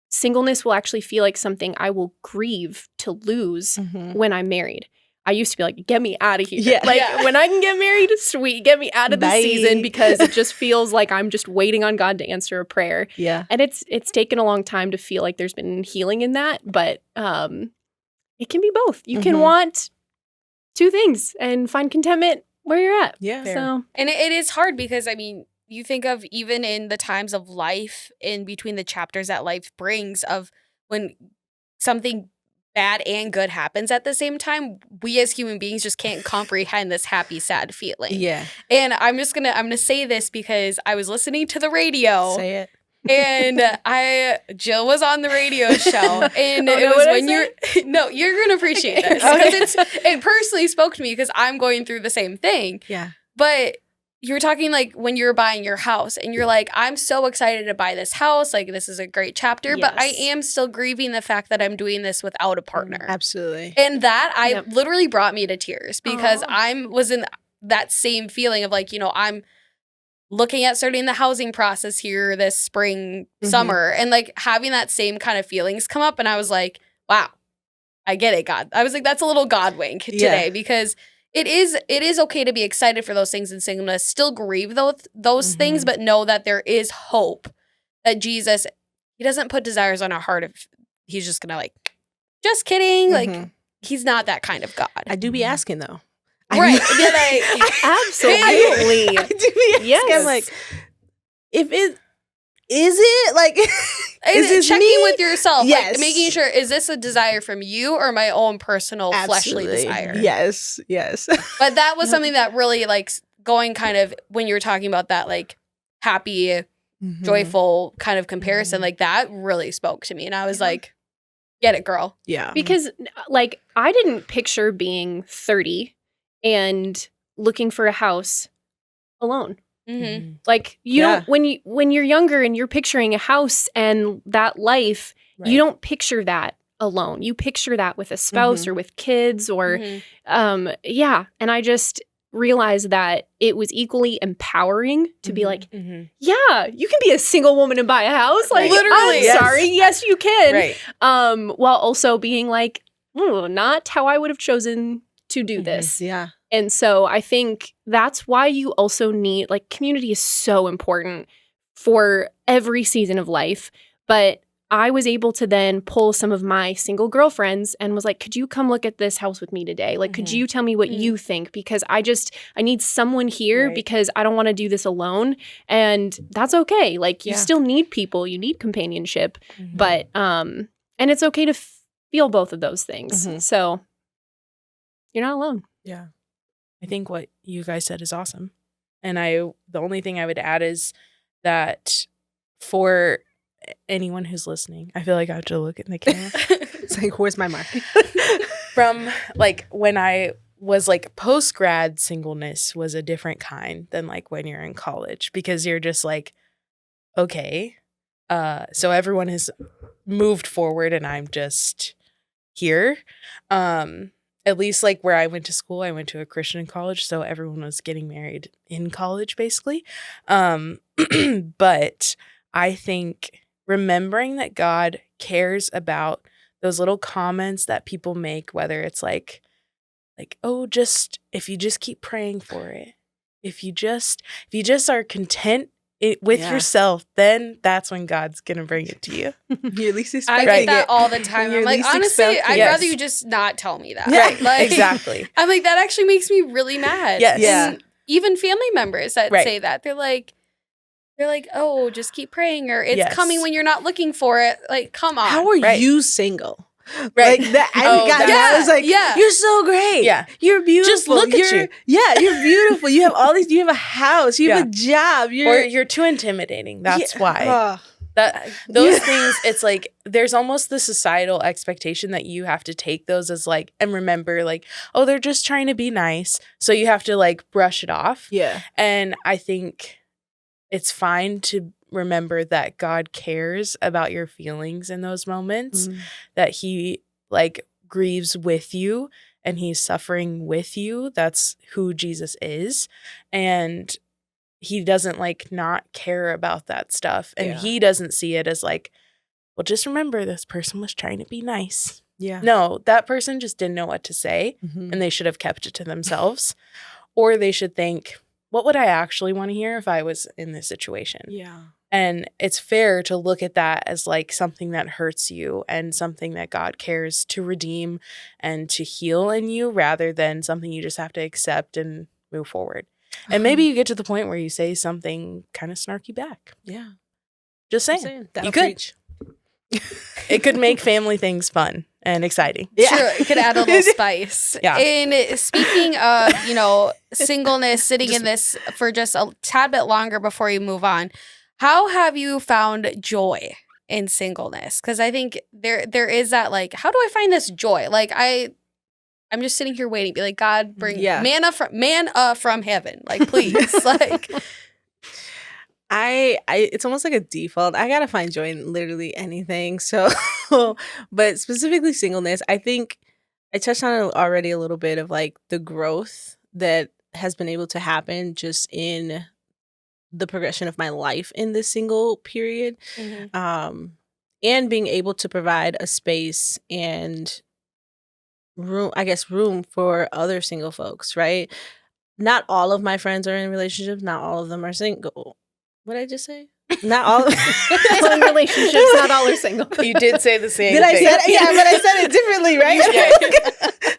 singleness will actually feel like something I will grieve to lose when I'm married. I used to be like, get me out of here. When I can get married, sweet, get me out of the season, because it just feels like I'm just waiting on God to answer a prayer. Yeah. And it's taken a long time to feel like there's been healing in that, but it can be both. You can want two things and find contentment where you're at. Yeah. So, and it is hard because, I mean, you think of even in the times of life, in between the chapters that life brings, of when something bad and good happens at the same time, we as human beings just can't comprehend this happy, sad feeling. Yeah. And I'm gonna say this because I was listening to the radio. Say it. And Jill was on the radio show, and Oh, it no, was what when I you're no, you're gonna appreciate Okay. this because it personally spoke to me because I'm going through the same thing. Yeah. But you were talking like when you were buying your house, and you're like, I'm so excited to buy this house, like this is a great chapter, but I Yes. am still grieving the fact that I'm doing this without a partner. Absolutely. And that Yep. literally brought me to tears because Aw. I was in that same feeling of like, I'm looking at starting the housing process here this spring, summer, and like having that same kind of feelings come up. And I was like, wow, I get it, God. I was like, that's a little God wink today because it is okay to be excited for those things in singleness, still grieve those things, but know that there is hope that Jesus, he doesn't put desires on our heart if he's just gonna like, just kidding. Like, he's not that kind of God. I do be asking though. Right. Absolutely. I do be asking. Yes. I'm like, if it is it like is this checking me? with yourself, Yes. like making sure, is this a desire from you or my own personal fleshly Absolutely. desire? Yes. But that was something that really like going kind of when you were talking about that like happy, joyful kind of comparison, like that really spoke to me. And I was like, get it, girl. Yeah. Because like I didn't picture being 30 and looking for a house alone. Mm-hmm. Like you Yeah. don't when you're younger and you're picturing a house and that life, Right. you don't picture that alone. You picture that with a spouse or with kids or Mm-hmm. and I just realized that it was equally empowering to be like, yeah, you can be a single woman and buy a house. Like, Literally, I'm yes. sorry. Yes, you can. Right. While also being like, not how I would have chosen to do this. Yeah. And so I think that's why you also need, like, community is so important for every season of life. But I was able to then pull some of my single girlfriends and was like, could you come look at this house with me today? Like, could you tell me what you think? Because I need someone here Right. because I don't want to do this alone. And that's okay. Like, you Yeah. still need people. You need companionship. But, and it's okay to feel both of those things. So you're not alone. Yeah. I think what you guys said is awesome. And the only thing I would add is that for anyone who's listening, I feel like I have to look in the camera. It's like, where's my mark? From like when I was like post-grad, singleness was a different kind than like when you're in college, because you're just like, okay, so everyone has moved forward and I'm just here. At least like where I went to school, I went to a Christian college, so everyone was getting married in college basically. But I think remembering that God cares about those little comments that people make, whether it's like, oh, just if you just keep praying for it, if you just are content with yourself, then that's when God's gonna bring it to you. You at least I expecting get that it. all the time. You're I'm at like, least honestly, expecting I'd it. rather you just not tell me that. Yeah, Like, exactly. I'm like, that actually makes me really mad. Yes. Yeah. And even family members that Right. say that, they're like, oh, just keep praying, or it's Yes. coming when you're not looking for it. Like, come on. How are Right. you single? Right. Like that. I Oh, got that- that. I was like, yeah. you're so great. Yeah. You're beautiful. Just look at you. Yeah, you're beautiful. You have all these. You have a house. You have a job. Or You're you're too intimidating. That's Yeah. why. Those things, it's like there's almost the societal expectation that you have to take those as like, and remember like, oh, they're just trying to be nice, so you have to like brush it off. Yeah. And I think it's fine to remember that God cares about your feelings in those moments, that he like grieves with you and he's suffering with you. That's who Jesus is. And he doesn't like not care about that stuff. And he doesn't see it as like, well, just remember this person was trying to be nice. Yeah. No, that person just didn't know what to say Mhm. and they should have kept it to themselves. Or they should think, what would I actually want to hear if I was in this situation? Yeah. And it's fair to look at that as like something that hurts you and something that God cares to redeem and to heal in you, rather than something you just have to accept and move forward. And maybe you get to the point where you say something kind of snarky back. Yeah. Just saying. That'll You could. preach. It could make family things fun and exciting. Yeah. True, it could add a little spice. Yeah. And speaking of, singleness, sitting in this for just a tad bit longer before you move on, how have you found joy in singleness? Because I think there is that, like, how do I find this joy? Like, I'm just sitting here waiting, be like, God, bring manna from heaven, like, please, like. I it's almost like a default. I gotta find joy in literally anything. So, but specifically singleness, I think I touched on it already a little bit of like the growth that has been able to happen just in the progression of my life in this single period, and being able to provide a space and room for other single folks. Right? Not all of my friends are in relationships. Not all of them are single. What did I just say? Not all. People in relationships, not all are single. You did say the same Did thing. I say it? Yeah, but I said it differently, right?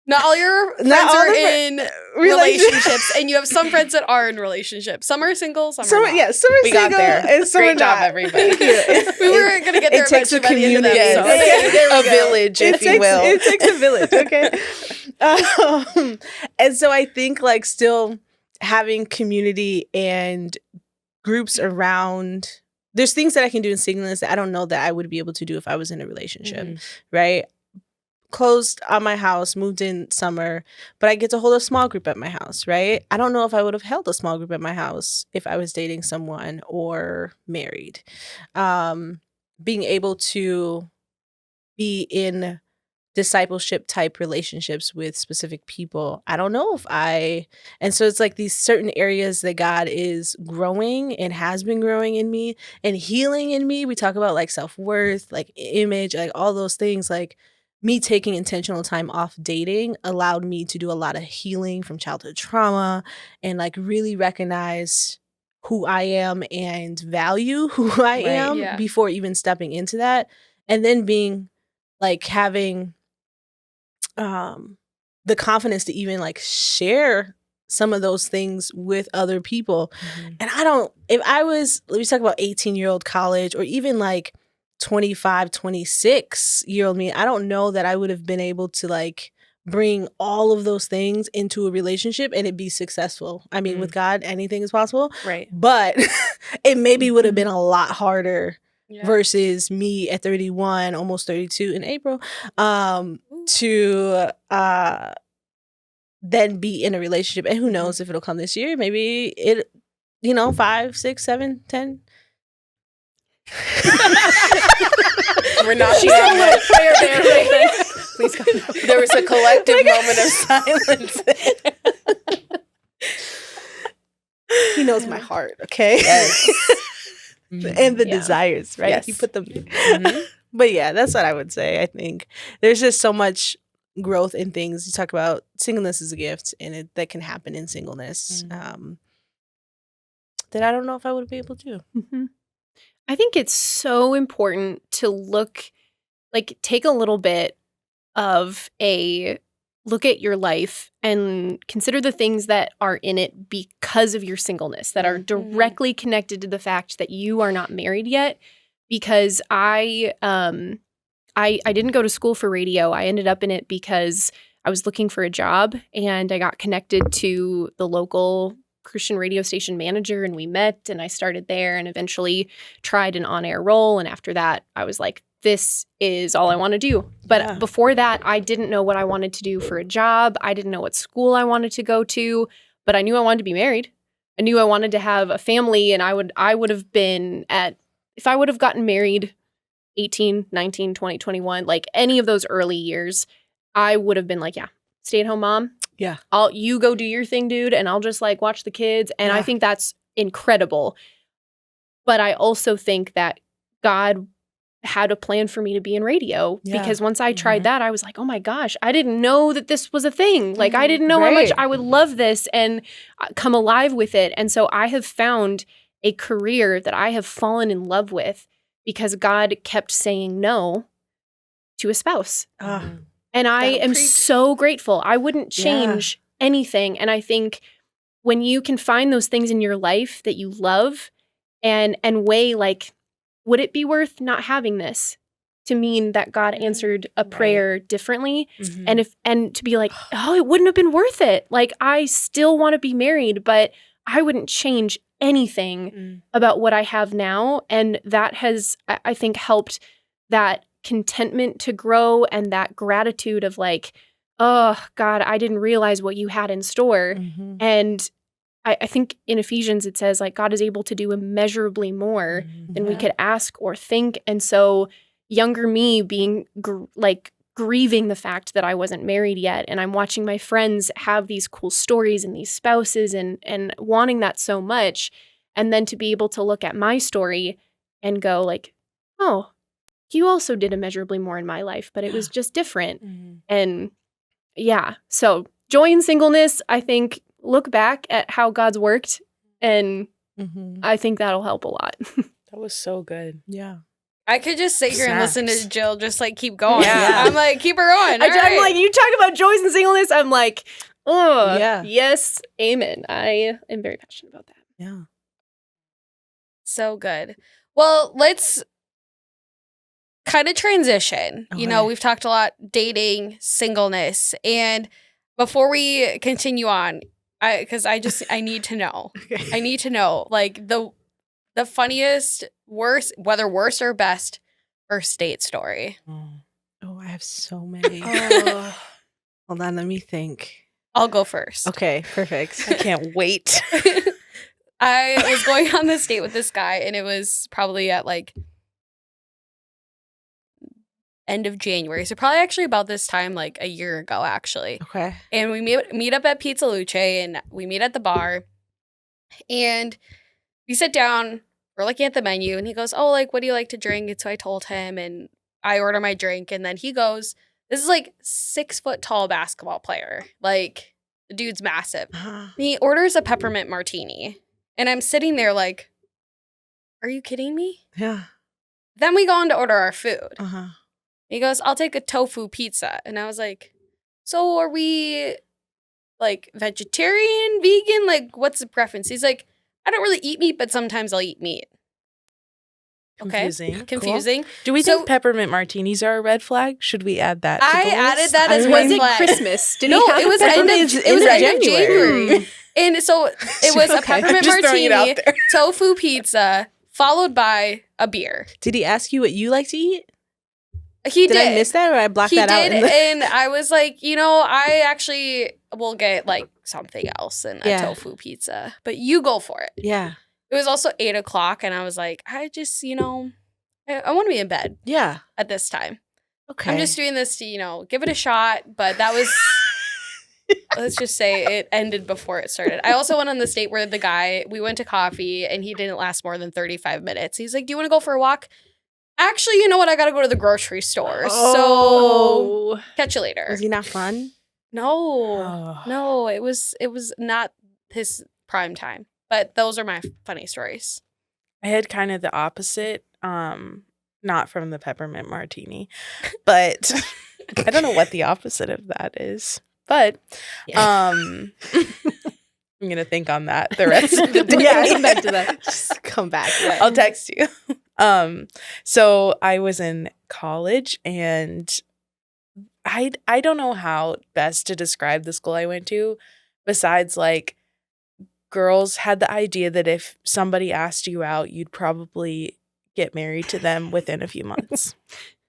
Not all your friends are in relationships, and you have some friends that are in relationships. Some are single, some are not. Yeah, some are We single, got there. and some Great are job, not. everybody. We were going to get there It takes a eventually by the end of the community. episode. Yes. Okay, there we A go. village, if you will. It takes a village, okay? And so I think like still having community and groups around, there's things that I can do in singleness that I don't know that I would be able to do if I was in a relationship, right? Closed on my house, moved in summer, but I get to hold a small group at my house, right? I don't know if I would have held a small group at my house if I was dating someone or married. Being able to be in discipleship type relationships with specific people, I don't know if and so it's like these certain areas that God is growing and has been growing in me and healing in me. We talk about like self-worth, like image, like all those things. Like me taking intentional time off dating allowed me to do a lot of healing from childhood trauma and like really recognize who I am and value who I am before even stepping into that. And then being like having the confidence to even like share some of those things with other people. And if I was, let me talk about 18-year-old college or even like 25, 26-year-old me, I don't know that I would have been able to like bring all of those things into a relationship and it be successful. I mean, with God, anything is possible. Right. But it maybe would have been a lot harder versus me at 31, almost 32 in April, to then be in a relationship. And who knows if it'll come this year. Maybe 5, 6, 7, 10. We're not She's got a little prayer there right there. Please go. There was a collective moment of silence. He knows my heart, okay? Yes. And the desires, right? Yes. He put them there. But yeah, that's what I would say. I think there's just so much growth in things. You talk about singleness is a gift and that can happen in singleness that I don't know if I would be able to. I think it's so important to take a little bit of a look at your life and consider the things that are in it because of your singleness that are directly connected to the fact that you are not married yet. Because I didn't go to school for radio. I ended up in it because I was looking for a job and I got connected to the local Christian radio station manager and we met and I started there and eventually tried an on-air role. And after that, I was like, this is all I want to do. But before that, I didn't know what I wanted to do for a job. I didn't know what school I wanted to go to, but I knew I wanted to be married. I knew I wanted to have a family and I would have been if I would have gotten married 18, 19, 20, 21, like any of those early years, I would have been like, yeah, stay-at-home mom. Yeah. You go do your thing, dude, and I'll just like watch the kids. And I think that's incredible. But I also think that God had a plan for me to be in radio because once I tried that, I was like, oh my gosh, I didn't know that this was a thing. Like I didn't know how much I would love this and come alive with it. And so I have found a career that I have fallen in love with because God kept saying no to a spouse. And I am so grateful. I wouldn't change anything. And I think when you can find those things in your life that you love and weigh like, would it be worth not having this? to mean that God answered a prayer differently. Mhm. And to be like, oh, it wouldn't have been worth it. Like, I still want to be married, but I wouldn't change anything about what I have now. And that has, I think, helped that contentment to grow and that gratitude of like, oh, God, I didn't realize what you had in store. And I think in Ephesians it says like God is able to do immeasurably more than we could ask or think. And so younger me being grieving the fact that I wasn't married yet, and I'm watching my friends have these cool stories and these spouses and wanting that so much, and then to be able to look at my story and go like, oh, you also did immeasurably more in my life, but it was just different. And yeah, so joy in singleness, I think, look back at how God's worked, and I think that'll help a lot. That was so good. Yeah. I could just sit here and listen Snaps. to Jill just like keep going. Yeah. I'm like, keep her going. All I'm right. like, you talk about joys and singleness, I'm like, oh, Yeah. yes, amen. I am very passionate about that. Yeah. So good. Well, let's kind of transition. You know, Okay. we've talked a lot dating, singleness, and before we continue on, because I need to know. I need to know like the funniest, worst, whether worst or best first date story. Oh, I have so many. Hold on, let me think. I'll go first. Okay, perfect. I can't wait. I was going on this date with this guy, and it was probably at like end of January. So probably actually about this time, like a year ago, actually. Okay. And we meet up at Pizza Luce, and we meet at the bar. And we sit down, we're looking at the menu, and he goes, oh, like, what do you like to drink? And so I told him, and I order my drink. And then he goes, this is like 6 foot tall basketball player. Like, the dude's massive. And he orders a peppermint martini. And I'm sitting there like, are you kidding me? Yeah. Then we go on to order our food. Uh-huh. He goes, I'll take a tofu pizza. And I was like, so are we like vegetarian, vegan? Like, what's the preference? He's like, I don't really eat meat, but sometimes I'll eat meat. Okay. Confusing. Confusing. Do we So- think peppermint martinis are a red flag? Should we add that? to I the list? added that as I red Was it flag. Christmas? Did No, he have it was a end of, peppermint? it was In end of January. January. And so it was a Okay. peppermint Just throwing it martini, out there. tofu pizza, followed by a beer. Did he ask you what you like to eat? He Did did. I miss that, or I blocked He that out? did, and I was like, you know, I actually will get like something else and a Yeah. tofu pizza, but you go for it. Yeah. It was also 8 o'clock, and I was like, I just, you know, I want to be in bed Yeah. at this time. Okay. I'm just doing this to, you know, give it a shot, but that was, let's just say it ended before it started. I also went on this date where we went to coffee, and he didn't last more than 35 minutes. He's like, do you want to go for a walk? Actually, you know what? I got to go to the grocery store. So Oh, catch you later. Was he not fun? No, Oh. no, it was not his prime time. But those are my funny stories. I had kind of the opposite. Not from the peppermint martini, but I don't know what the opposite of that is. But I'm gonna think on that the rest of the day. Yeah. come back to that. Just come back. I'll text you. So I was in college, and I don't know how best to describe the school I went to, besides like girls had the idea that if somebody asked you out, you'd probably get married to them within a few months.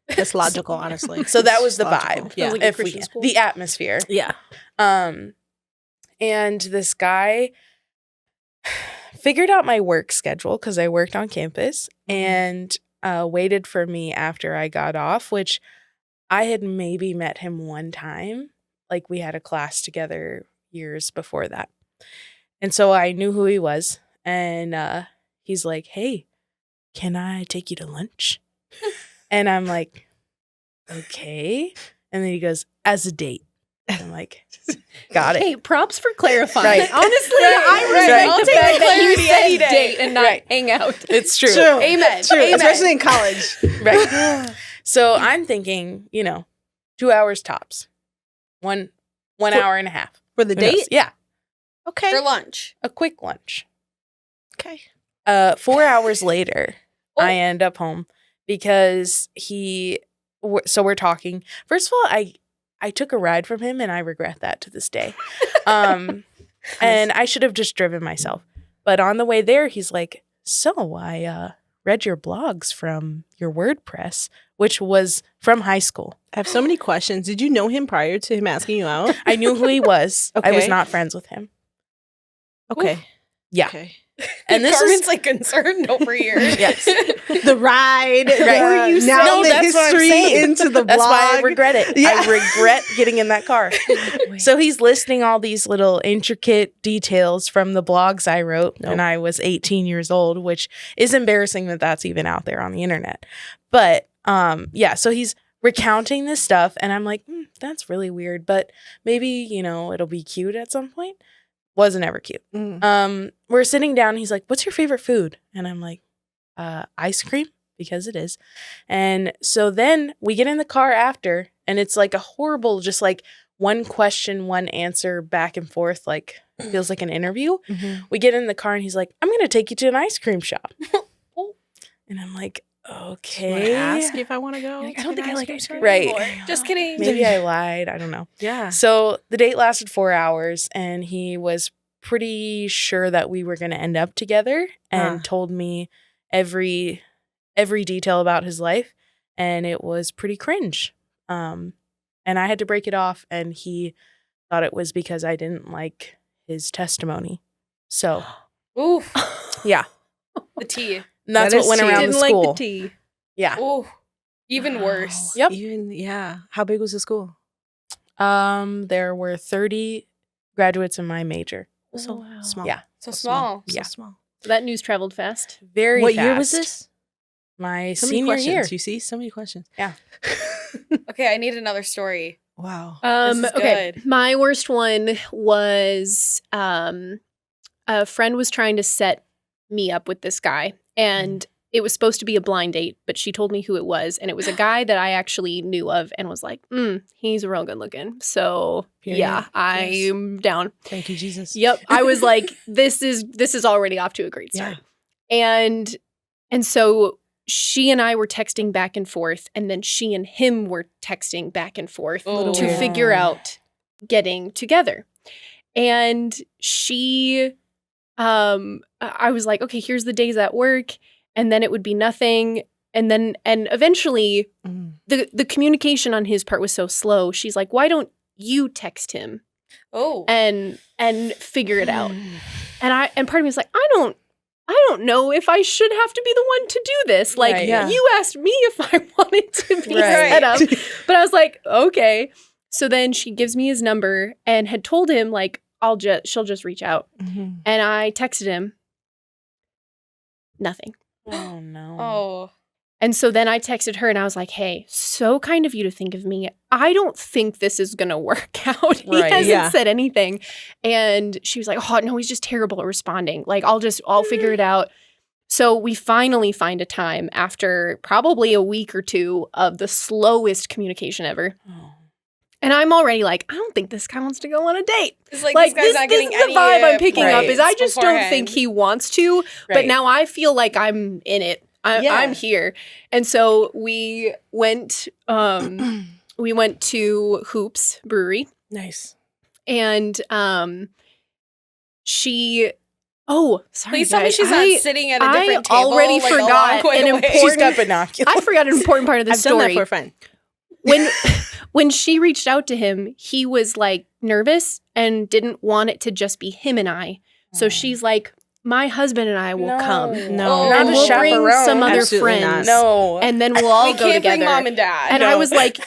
That's logical, honestly. So that was the Logical. vibe. Yeah. Like a If Christian school? the atmosphere. Yeah. And this guy figured out my work schedule because I worked on campus, and waited for me after I got off, which I had maybe met him one time. Like, we had a class together years before that. And so I knew who he was. And he's like, hey, can I take you to lunch? And I'm like, okay. And then he goes, as a date. And I'm like, got it. Hey, props for clarifying. Right. Honestly, I Right. respect I'll the take fact the that you clarity said any day. date and not Right. hang out. It's true. Amen. True. Amen. Especially in college. Right. So I'm thinking, 2 hours tops. One hour and a half. For the Who knows? date? Yeah. Okay. For lunch. A quick lunch. Okay. 4 hours later, Oh. I end up home because so we're talking. First of all, I took a ride from him and I regret that to this day. And I should have just driven myself. But on the way there, he's like, so I read your blogs from your WordPress, which was from high school. I have so many questions. Did you know him prior to him asking you out? I knew who he was. I was Okay. not friends with him. Okay. Yeah. Okay. And this Carmen's is like concerned over here. Yes. The ride. Right. You now No, the that's what I'm history saying. into the blog. That's why I regret it. Yeah. I regret getting in that car. So he's listing all these little intricate details from the blogs I wrote when I was 18 years old, which is embarrassing that that's even out there on the internet. But yeah, so he's recounting this stuff and I'm like, that's really weird, but maybe, it'll be cute at some point. Wasn't ever cute. We're sitting down. He's like, what's your favorite food? And I'm like, ice cream, because it is. And so then we get in the car after, and it's like a horrible, just like one question, one answer back and forth, like feels like an interview. We get in the car and he's like, I'm going to take you to an ice cream shop. And I'm like, okay. Ask if I want to go. I don't think I like ice cream Right. anymore. Just kidding. Maybe I lied. I don't know. Yeah. So the date lasted 4 hours and he was pretty sure that we were going to end up together and told me every detail about his life. And it was pretty cringe. And I had to break it off and he thought it was because I didn't like his testimony. So, Oof. yeah. The tea. And that's That what is went tea. around Didn't the like school. the tea. Yeah. Ooh. Even worse. Yep. Yeah. How big was the school? There were 30 graduates in my major. So wow. small. Yeah. So small. Yeah. So small. That news traveled fast. Very What fast. year was this? My So many senior questions. year. You see, so many questions. Yeah. Okay, I need another story. Wow. This is Okay. good. My worst one was a friend was trying to set me up with this guy, and it was supposed to be a blind date, but she told me who it was, and it was a guy that I actually knew of and was like, he's real good looking. So Period. yeah, I'm down. Thank you, Jesus. Yep. I was like, this is already off to a great start. And so she and I were texting back and forth, and then she and him were texting back and forth Oh. to figure out getting together. And she I was like, okay, here's the days at work, and then it would be nothing. And eventually the communication on his part was so slow. She's like, why don't you text him Oh. and figure it out? And part of me was like, I don't know if I should have to be the one to do this. Like, Right. Yeah. you asked me if I wanted to be Right. set up. But I was like, okay. So then she gives me his number and had told him, like, she'll just reach out. And I texted him. Nothing. Oh, no. Oh. And so then I texted her and I was like, hey, so kind of you to think of me. I don't think this is going to work out. He Right, hasn't yeah. said anything. And she was like, oh, no, he's just terrible at responding. Like, I'll figure it out. So we finally find a time after probably a week or two of the slowest communication ever. Oh. And I'm already like, I don't think this guy wants to go on a date. It's like, Like, this guy's not this getting is the any vibe I'm picking up is I points just don't think beforehand. he wants to. But Right. now I feel like I'm in it. Yeah. I'm here. And so we went to Hoops Brewery, Nice. and she sorry. Please tell me guys, she's not sitting at a I different table. already like, a forgot long way an away. important- She's got binoculars. I forgot an important part of the I've done that story. for a friend. When she reached out to him, he was like nervous and didn't want it to just be him and I. So she's like, my husband and I will come. No. Not And a we'll bring chaperone. some other Absolutely friends. No. And then we'll all We go can't together. bring mom and dad. And I was like,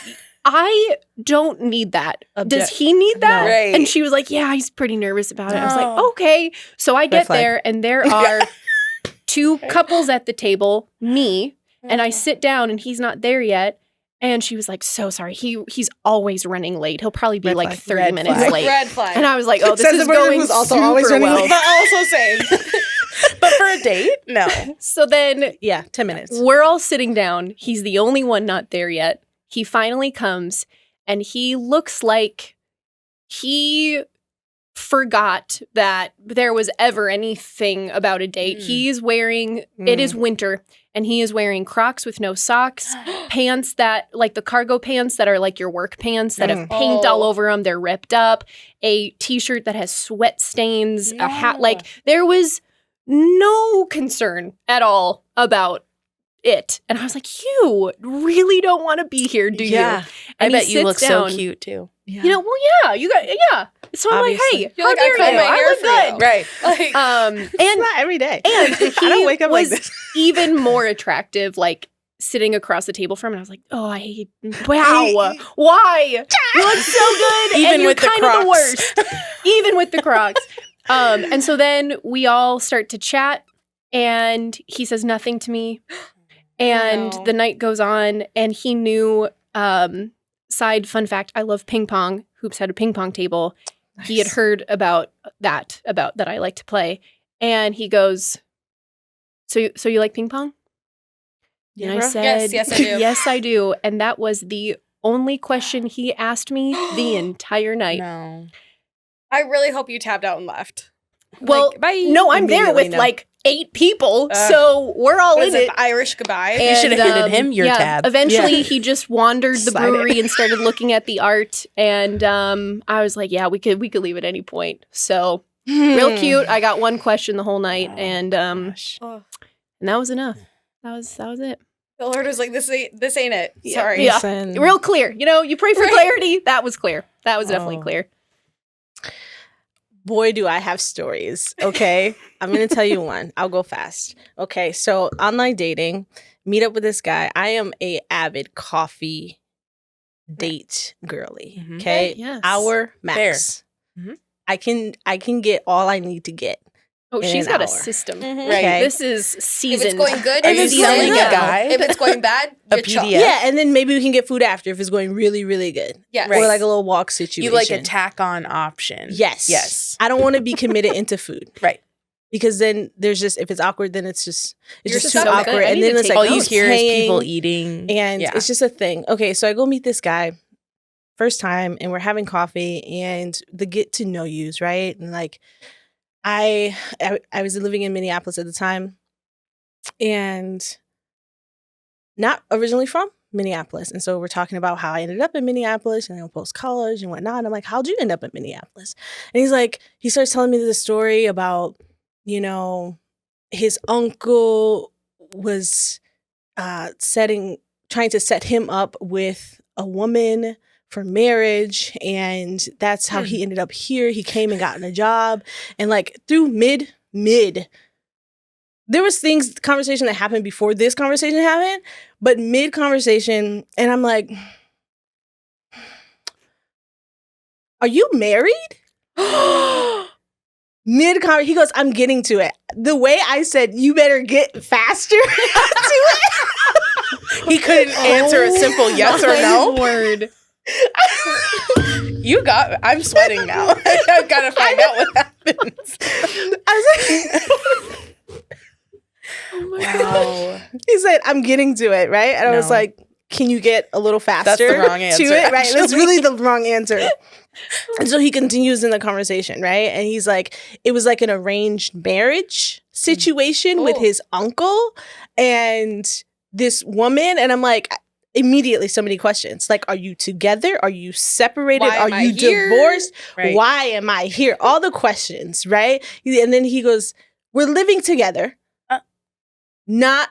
I don't need that. Does he need that? No. Right. And she was like, yeah, he's pretty nervous about it. I was like, No. okay. So I get flag. there and there are two couples at the table, me, and I sit down and he's not there yet. And she was like, so sorry. He's always running late. He'll probably be Red like flag. 30 Red minutes flag. late. Red flag. And I was like, oh, this Says is the person going who's also super always running well. late. but also same. But for a date? No. So then Yeah, 10 minutes. we're all sitting down. He's the only one not there yet. He finally comes and he looks like he forgot that there was ever anything about a date. He's wearing, it is winter, and he is wearing Crocs with no socks, pants that, like the cargo pants that are like your work pants that have paint all over them. They're ripped up, a t-shirt that has sweat stains, a hat. Like there was no concern at all about it. And I was like, you really don't want to be here, do you? And I bet he you sits look down. so cute too. You know, well, yeah, you got, So I'm Obviously. like, hey, You're how like, I dare cut you? my I hair look for you. good. Right. Like, And It's not every day. and he I don't wake up like was this. even more attractive, like sitting across the table from him. And I was like, oh, I hate, wow, why? You look so good, Even and you're with the kind of the Crocs. worst, even with the Crocs. And so then we all start to chat, and he says nothing to me, and No. the night goes on, and he knew. Side fun fact: I love ping pong. Hoops had a ping pong table. He had heard about that I like to play, and he goes, "So you like ping pong?" Yeah, And I bro. said, Yes, I do. Yes, I do." And that was the only question he asked me the entire night. No. I really hope you tapped out and left. Well, Like, bye. no, I'm there Immediately with no. like 8 people, so we're all What in is it. it? Irish goodbye. You should have handed him your yeah, tab. Eventually, Yeah. he just wandered the Slide it. brewery and started looking at the art. And I was like, "Yeah, we could leave at any point." So real cute. I got one question the whole night, and Oh. that was enough. That was it. The Lord was like, this ain't it. Yeah. Sorry. Yeah. Listen. Real clear. You know, you pray for Right. clarity. That was clear. That was definitely Oh. clear. Boy, do I have stories. Okay. I'm going to tell you one. I'll go fast. Okay. So, online dating, meet up with this guy. I am a avid coffee date girly. Mhm. Okay. Yes. Hour max. Mhm. I can get all I need to get. Oh, in she's an got a hour. system. Mhm. Right. Okay. This is If seasoned. it's going good, Are you're you seasoned selling a up. guide? If it's going bad, A you're chucked. PDF? Yeah. And then maybe we can get food after if it's going really, really good. Yes. Right. Or like a little walk situation. You like a tack on option. Yes. Yes. I don't want to be committed into food. Right. Because then there's just, if it's awkward, then it's just You're too stuck. awkward. I And need then to it's take like All you notes. hear is people paying, eating. and yeah. it's just a thing. Okay, so I go meet this guy, first time, and we're having coffee, and the get to know yous, right? And like, I was living in Minneapolis at the time, and not originally from Minneapolis. And so we're talking about how I ended up in Minneapolis and I post college and whatnot. And I'm like, how'd you end up in Minneapolis? And he's like, he starts telling me this story about, you know, his uncle was trying to set him up with a woman for marriage, and that's how he ended up here. He came and got in a job, and like through mid there was conversation that happened before this conversation happened, but mid conversation, and I'm like, are you married? Mid conversation, he goes, I'm getting to it. The way I said, you better get faster to it. He couldn't answer a simple yes or no. Word. I'm sweating now. I've got to find out what happens. I was like, Wow. he said, I'm getting to it, right? And I was No. like, can you get a little faster That's the wrong to answer, it? Right? That's actually. really the wrong answer. And so he continues in the conversation, right? And he's like, it was like an arranged marriage situation with Oh. his uncle and this woman. And I'm like, immediately so many questions. Like, are you together? Are you separated? Why am Are I you here? divorced? Right. Why am I here? All the questions, right? And then he goes, we're living together.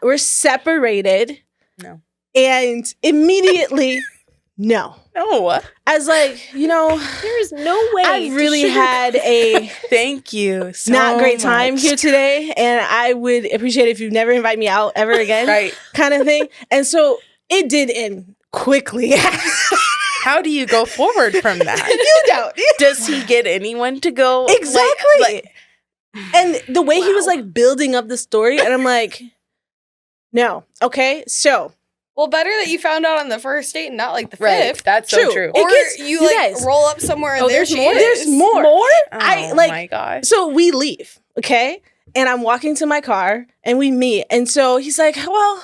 We're separated. No. And immediately, no. No. I was like, There is no way. I've to really sugarcoat- had a Thank you. So not great time much. here today. And I would appreciate it if you never invite me out ever again. Right. Kind of thing. And so it did end quickly. How do you go forward from that? You don't. Does he get anyone to go? Exactly. And the way he was like building up the story, and I'm like, no. Okay. So Well, better that you found out on the first date and not like the Right. fifth. That's True. so true. It Or gets- you you like guys- roll up somewhere and Oh, there there's she more? is. there's more. Oh I like my gosh. So we leave, okay? And I'm walking to my car and we meet. And so he's like, well,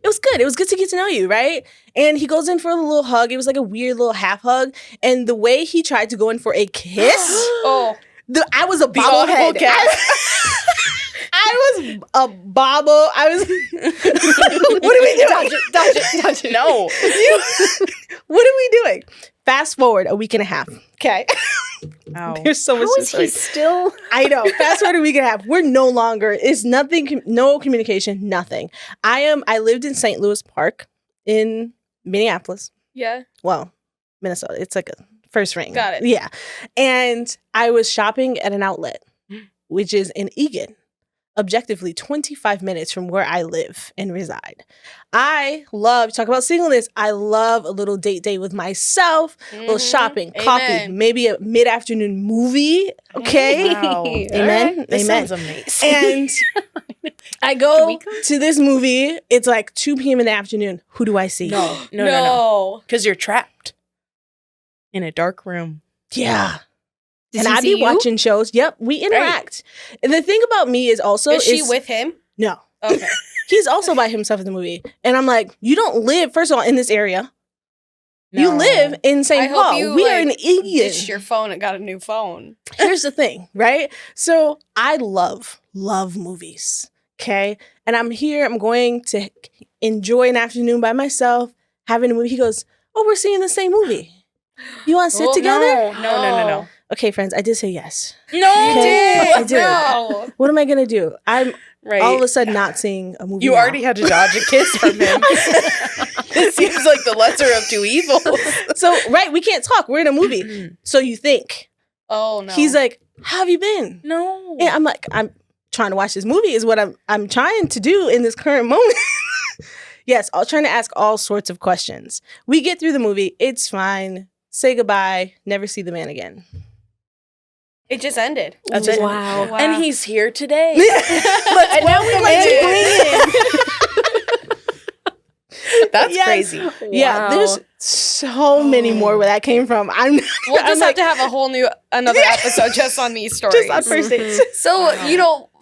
It was good. It was good to get to know you, right? And he goes in for a little hug. It was like a weird little half hug. And the way he tried to go in for a kiss, I was a bobblehead. I was a bobble. I was. What are we doing? Dodge it. No. What are we doing? Fast forward a week and a half. Okay. Ow. There's so much How to is he say. still? I know. Fast forward a week and a half. We're no longer. It's nothing. No communication. Nothing. I lived in St. Louis Park in Minneapolis. Yeah. Well, Minnesota. It's like a first ring. Got it. Yeah. And I was shopping at an outlet, which is in Eagan, objectively 25 minutes from where I live and reside. I love, talk about singleness, I love a little date day with myself, a little shopping, coffee, maybe a mid-afternoon movie, okay? Wow. Amen. This Amen. sounds amazing. And I go to this movie, it's like 2 p.m. in the afternoon. Who do I see? No. Because you're trapped in a dark room. Yeah. Does And he I see be you? watching shows. Yep, we interact. And the thing about me is also Is she with him? No. Okay. He's also by himself in the movie. And I'm like, you don't live, first of all, in this area. You No. live in I St. hope Paul. you We are in ditched Eagan. your phone and got a new phone. Here's the thing, right? So I love movies. Okay. And I'm here, I'm going to enjoy an afternoon by myself, having a movie. He goes, oh, we're seeing the same movie. You want to sit Oh, together? No. Okay, friends, I did say yes. No. Okay. I did. No. What am I going to do? I'm Right. all of a sudden not seeing a movie You now. already had to dodge a kiss from him. It seems like the lesser of two evils. So, right, we can't talk. We're in a movie. So you think. Oh no. He's like, how have you been? No. And I'm like, I'm trying to watch this movie is what I'm trying to do in this current moment. Yes, I'm trying to ask all sorts of questions. We get through the movie. It's fine. Say goodbye. Never see the man again. It just ended. That's it. Wow. And he's here today. And now we welcome That's Yes. crazy. Yeah, Wow. there's so many more where that came from. We'll just have to have a whole new another episode just on these stories. just on first dates. So,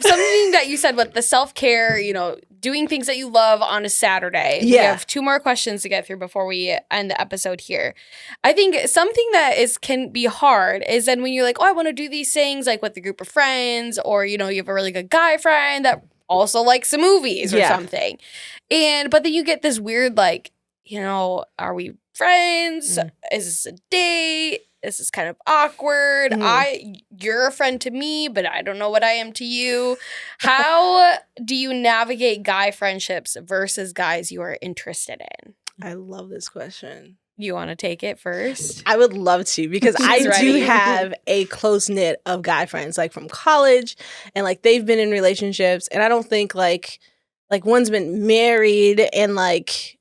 something that you said with the self-care, doing things that you love on a Saturday. We Yeah. have 2 more questions to get through before we end the episode here. I think something that can be hard is then when you're like, oh, I want to do these things like with a group of friends, or, you have a really good guy friend that also likes the movies or something. But then you get this weird, like, are we friends? Is this a date? This is kind of awkward. You're a friend to me, but I don't know what I am to you. How do you navigate guy friendships versus guys you are interested in? I love this question. You want to take it first? I would love to because I do ready. have a close knit of guy friends like from college, and like they've been in relationships, and I don't think like one's been married, and like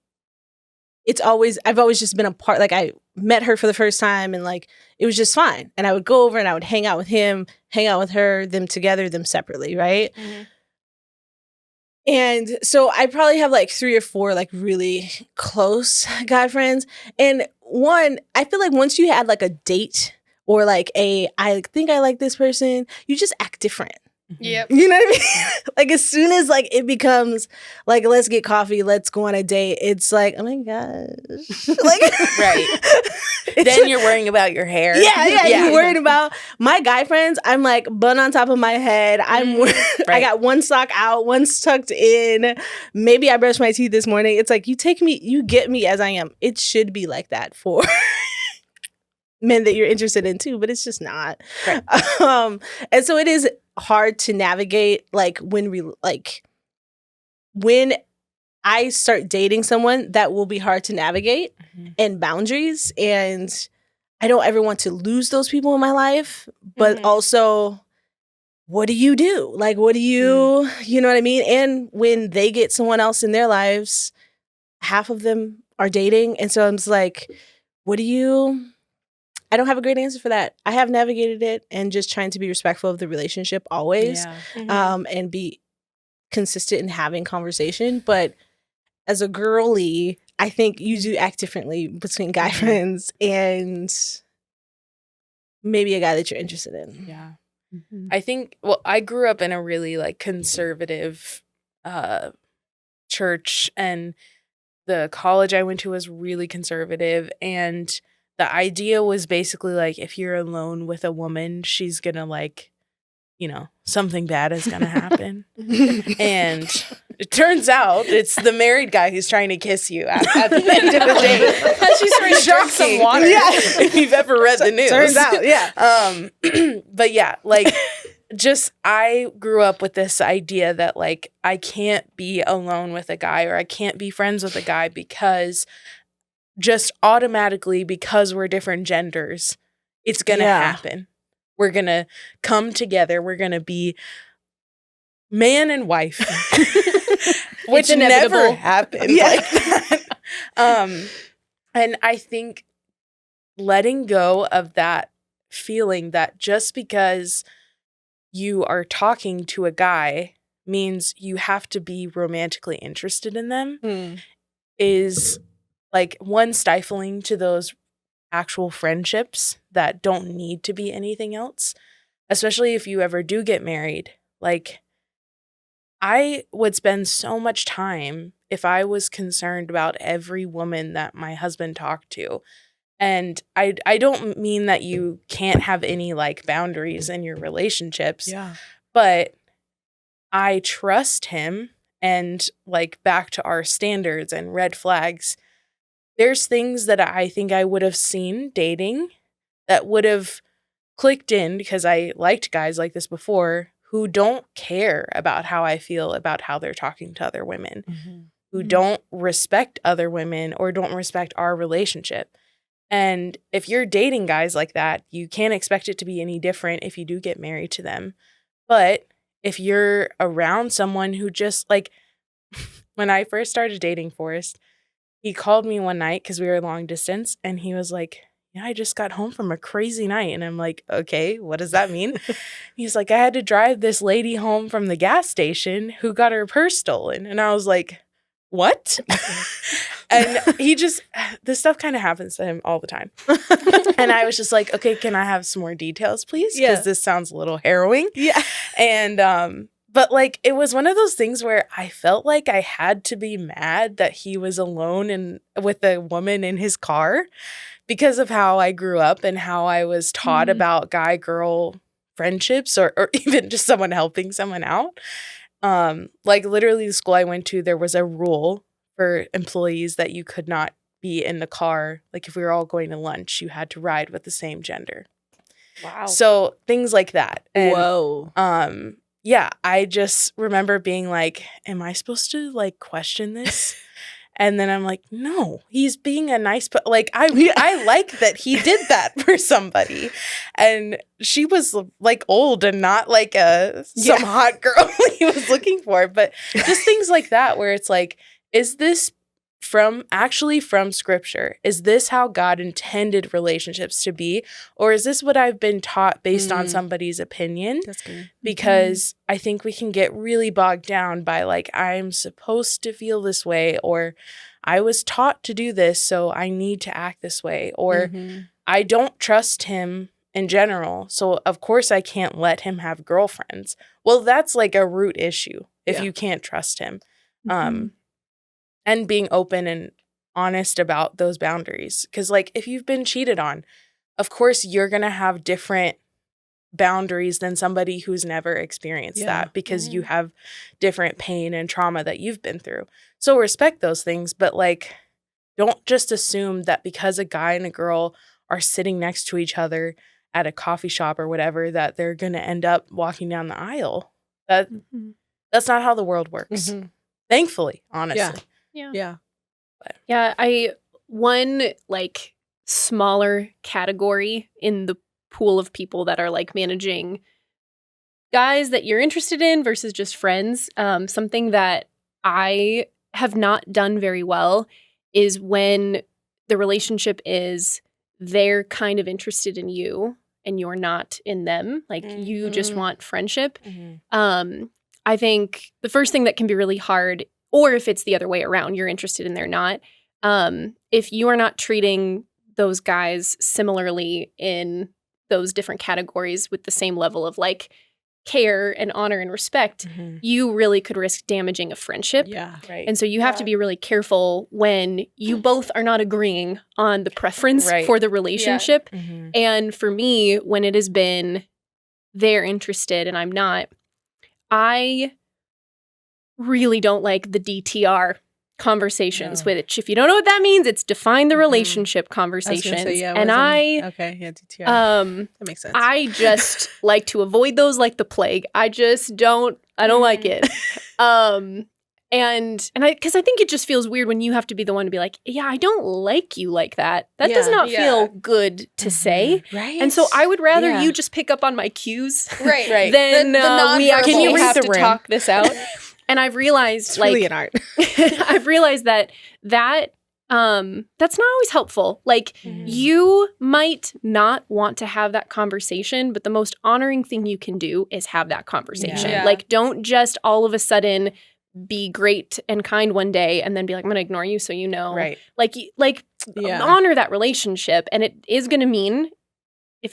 I've always just been a part. Like I met her for the first time, and like it was just fine, and I would go over and I would hang out with him, hang out with her, them together, them separately, right? Mm-hmm. And so I probably have like 3 or 4 like really close guy friends. And one, I feel like once you had like a date or like I think I like this person, you just act different. Yep. You know what I mean? Like as soon as like it becomes like, let's get coffee, let's go on a date, it's like, oh my gosh. Like Right. Then you're worrying about your hair. Yeah. You're worried about my guy friends. I'm like bun on top of my head. I got one sock out, one's tucked in. Maybe I brushed my teeth this morning. It's like you get me as I am. It should be like that for men that you're interested in too, but it's just not. Right. And so it is hard to navigate like when I start dating someone, that will be hard to navigate, and boundaries. And I don't ever want to lose those people in my life, but also, what do you do? Like, what do you know what I mean? And when they get someone else in their lives, half of them are dating. And so I'm just like, I don't have a great answer for that. I have navigated it and just trying to be respectful of the relationship always, and be consistent in having conversation. But as a girly, I think you do act differently between guy friends and maybe a guy that you're interested in. Yeah. I think, I grew up in a really like conservative church, and the college I went to was really conservative. And the idea was basically like, if you're alone with a woman, she's going to like, you know, something bad is going to happen. And it turns out it's the married guy who's trying to kiss you at the end of the day. She's trying to drink some water. Yeah. If you've ever read the news. Turns out, yeah. But yeah, like just I grew up with this idea that like I can't be alone with a guy, or I can't be friends with a guy because just automatically, because we're different genders, it's going to happen. We're going to come together. We're going to be man and wife, which never happened like that. And I think letting go of that feeling that just because you are talking to a guy means you have to be romantically interested in them is like one, stifling to those actual friendships that don't need to be anything else, especially if you ever do get married. Like, I would spend so much time if I was concerned about every woman that my husband talked to. And I don't mean that you can't have any like boundaries in your relationships, but I trust him. And like back to our standards and red flags, there's things that I think I would have seen dating that would have clicked in because I liked guys like this before who don't care about how I feel about how they're talking to other women, who don't respect other women or don't respect our relationship. And if you're dating guys like that, you can't expect it to be any different if you do get married to them. But if you're around someone who just like, when I first started dating Forrest, he called me one night because we were long distance, and he was like, yeah, I just got home from a crazy night. And I'm like, okay, what does that mean? He's like, I had to drive this lady home from the gas station who got her purse stolen. And I was like, what? And he just, this stuff kind of happens to him all the time. And I was just like, okay, can I have some more details, please? Because this sounds a little harrowing. Yeah. And, but like, it was one of those things where I felt like I had to be mad that he was alone and with a woman in his car because of how I grew up and how I was taught about guy-girl friendships or even just someone helping someone out. Like literally the school I went to, there was a rule for employees that you could not be in the car. Like if we were all going to lunch, you had to ride with the same gender. Wow. So things like that. And, Whoa. yeah, I just remember being like, am I supposed to like question this? And then I'm like, no, he's being a nice, but like, I like that he did that for somebody. And she was like old and not like some hot girl he was looking for. But just things like that, where it's like, is this from scripture? Is this how God intended relationships to be? Or is this what I've been taught based on somebody's opinion? That's good. Because I think we can get really bogged down by like, I'm supposed to feel this way, or I was taught to do this, so I need to act this way, or I don't trust him in general, so of course I can't let him have girlfriends. Well, that's like a root issue if you can't trust him. And being open and honest about those boundaries. Because, like, if you've been cheated on, of course, you're going to have different boundaries than somebody who's never experienced that because you have different pain and trauma that you've been through. So respect those things, but, like, don't just assume that because a guy and a girl are sitting next to each other at a coffee shop or whatever, that they're going to end up walking down the aisle. That's not how the world works. Thankfully, honestly. Yeah. Yeah, one like smaller category in the pool of people that are like managing guys that you're interested in versus just friends. Something that I have not done very well is when the relationship is they're kind of interested in you and you're not in them. Like you just want friendship. I think the first thing that can be really hard, or if it's the other way around, you're interested and they're not. If you are not treating those guys similarly in those different categories with the same level of like care and honor and respect, you really could risk damaging a friendship. Yeah. Right. And so you have to be really careful when you both are not agreeing on the preference for the relationship. And for me, when it has been they're interested and I'm not, I really don't like the DTR conversations, which if you don't know what that means, it's define the relationship conversations. And DTR. That makes sense. I just like to avoid those like the plague. I don't like it. And because I think it just feels weird when you have to be the one to be like, yeah, I don't like you like that. That does not feel good to say. Right. And so I would rather you just pick up on my cues Right. than we actually read have the to room? talk this out. And I've realized It's really an art. I've realized that that's not always helpful. Like you might not want to have that conversation, but the most honoring thing you can do is have that conversation. Yeah. Like don't just all of a sudden be great and kind one day and then be like, I'm going to ignore you so you know. Right. Like honor that relationship. And it is going to mean,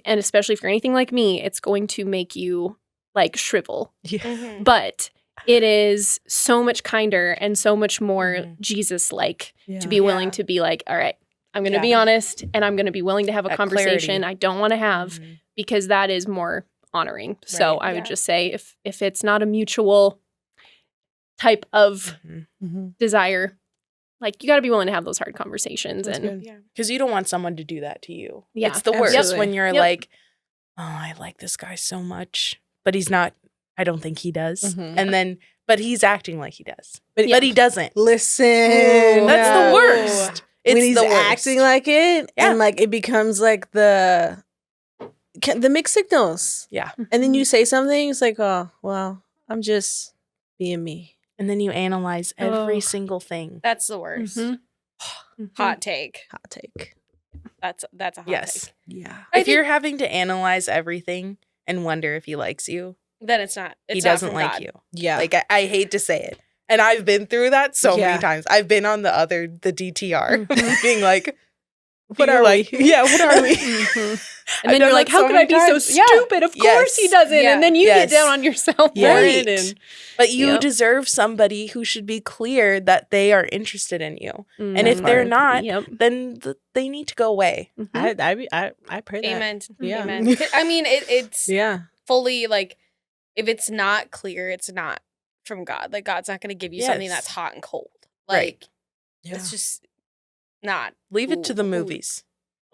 and especially if you're anything like me, it's going to make you like shrivel. Yeah. But it is so much kinder and so much more Jesus-like to be willing to be like, all right, I'm going to be honest and I'm going to be willing to have a That conversation clarity. I don't want to have because that is more honoring. So I would just say if it's not a mutual type of desire, like you got to be willing to have those hard conversations. Because you don't want someone to do that to you. Yeah. It's the worst Absolutely. when you're like, oh, I like this guy so much, but he's not. I don't think he does. And then, but he's acting like he does. But he doesn't. Listen. That's the worst. It's when he's the worst. acting like it, and like it becomes like the mixed signals. Yeah. And then you say something, it's like, oh, well, I'm just being me. And then you analyze every single thing. That's the worst. Hot take. Hot take. That's a hot Yes. take. Yeah. If you're having to analyze everything and wonder if he likes you, Then it's not. It's he not doesn't from like God. you. Yeah. Like I hate to say it. And I've been through that so Yeah. many times. I've been on the DTR being like, what are we? Yeah, what are we? And then you're like, how could I be so stupid? Of course he doesn't. Yeah. And then you get down on yourself for Right. it. And But you deserve somebody who should be clear that they are interested in you. And if they're not, then they need to go away. I pray that. Amen. Yeah. Amen. I mean, it's Yeah. fully like, if it's not clear, it's not from God. Like God's not going to give you something that's hot and cold. Like Right. it's just not. Leave it to the movies.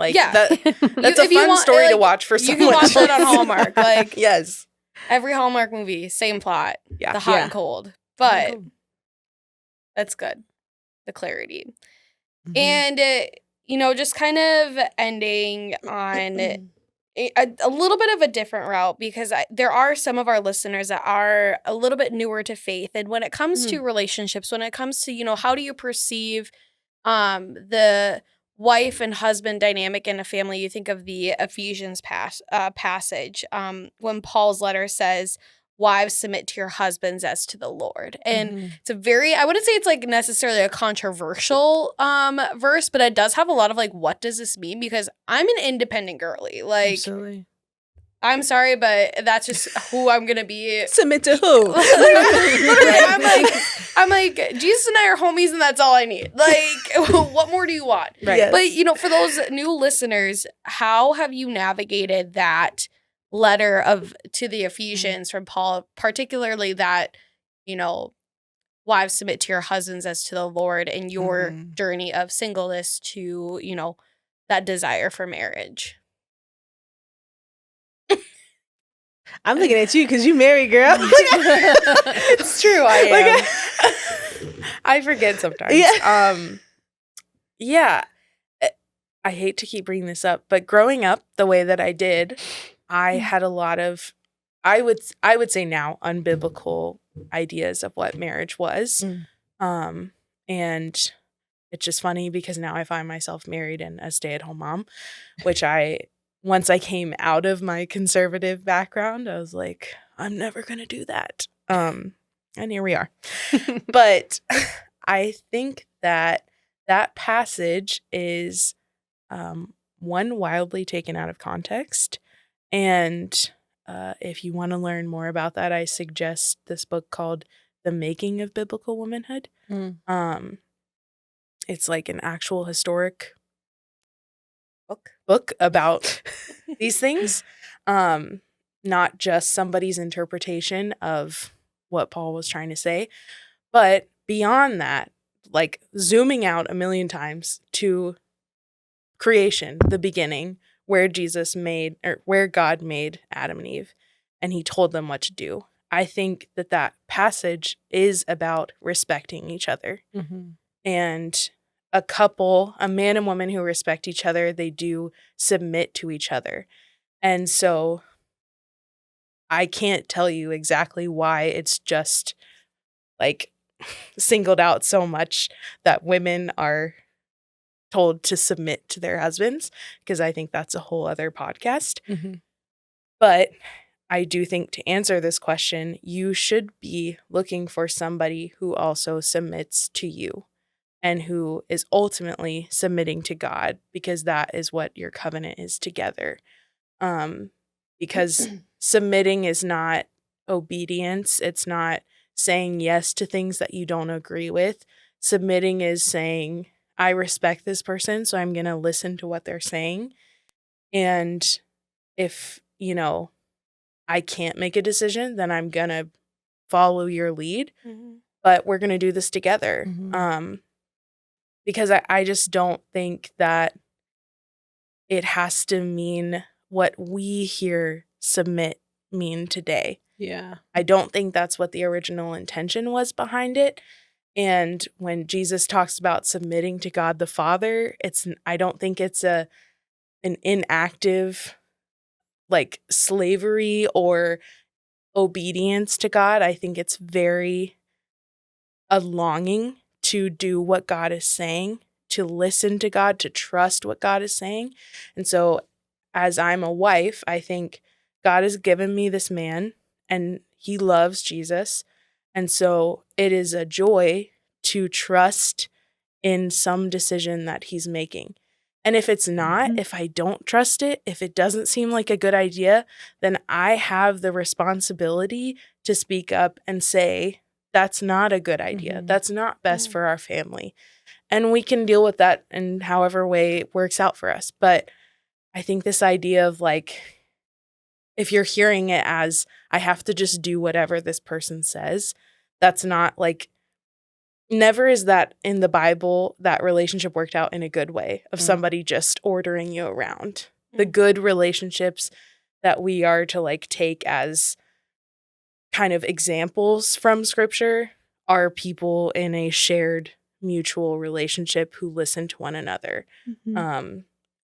Like Yeah. that's a if you fun want- story to like, watch for You someone. can watch that on Hallmark. Like yes. every Hallmark movie, same plot. Yeah. The hot Yeah. and cold. But that's good. The clarity. And, just kind of ending on a little bit of a different route, because there are some of our listeners that are a little bit newer to faith. And when it comes to relationships, when it comes to, how do you perceive the wife and husband dynamic in a family, you think of the Ephesians passage when Paul's letter says, wives, submit to your husbands as to the Lord. And it's I wouldn't say it's like necessarily a controversial verse, but it does have a lot of like, what does this mean? Because I'm an independent girly. Like, Absolutely. I'm sorry, but that's just who I'm gonna be. Submit to who? Literally, I'm like, Jesus and I are homies, and that's all I need. Like, what more do you want? Right. Yes. But for those new listeners, how have you navigated that letter to the Ephesians from Paul, particularly that, wives, submit to your husbands as to the Lord, and your journey of singleness to, that desire for marriage? I'm looking at you because you married, girl. It's true. I am. I forget sometimes. Yeah. I hate to keep bringing this up, but growing up the way that I did, I had a lot of, I would say now, unbiblical ideas of what marriage was. And it's just funny because now I find myself married and a stay-at-home mom, which once I came out of my conservative background, I was like, I'm never going to do that. And here we are. But I think that passage is one wildly taken out of context, and if you want to learn more about that, I suggest this book called The Making of Biblical Womanhood. It's like an actual historic book about these things, not just somebody's interpretation of what Paul was trying to say, but beyond that, like zooming out a million times to creation, the beginning, where God made Adam and Eve, and he told them what to do. I think that passage is about respecting each other. And a man and woman who respect each other, they do submit to each other. And so I can't tell you exactly why it's just like singled out so much that women are told to submit to their husbands, because I think that's a whole other podcast. But I do think, to answer this question, you should be looking for somebody who also submits to you and who is ultimately submitting to God, because that is what your covenant is together. Because submitting is not obedience. It's not saying yes to things that you don't agree with. Submitting is saying, I respect this person, so I'm going to listen to what they're saying. And if, I can't make a decision, then I'm going to follow your lead. But we're going to do this together. Because I just don't think that it has to mean what we hear submit mean today. Yeah. I don't think that's what the original intention was behind it. And when Jesus talks about submitting to God the Father, I don't think it's an inactive like slavery or obedience to God. I think it's very a longing to do what God is saying, to listen to God, to trust what God is saying. And so as I'm a wife, I think God has given me this man and he loves Jesus. And so it is a joy to trust in some decision that he's making. And if it's not, if I don't trust it, if it doesn't seem like a good idea, then I have the responsibility to speak up and say, that's not a good idea. That's not best for our family. And we can deal with that in however way it works out for us. But I think this idea of like, if you're hearing it as I have to just do whatever this person says, that's not like, never is that in the Bible that relationship worked out in a good way of somebody just ordering you around. The good relationships that we are to like take as kind of examples from scripture are people in a shared mutual relationship who listen to one another.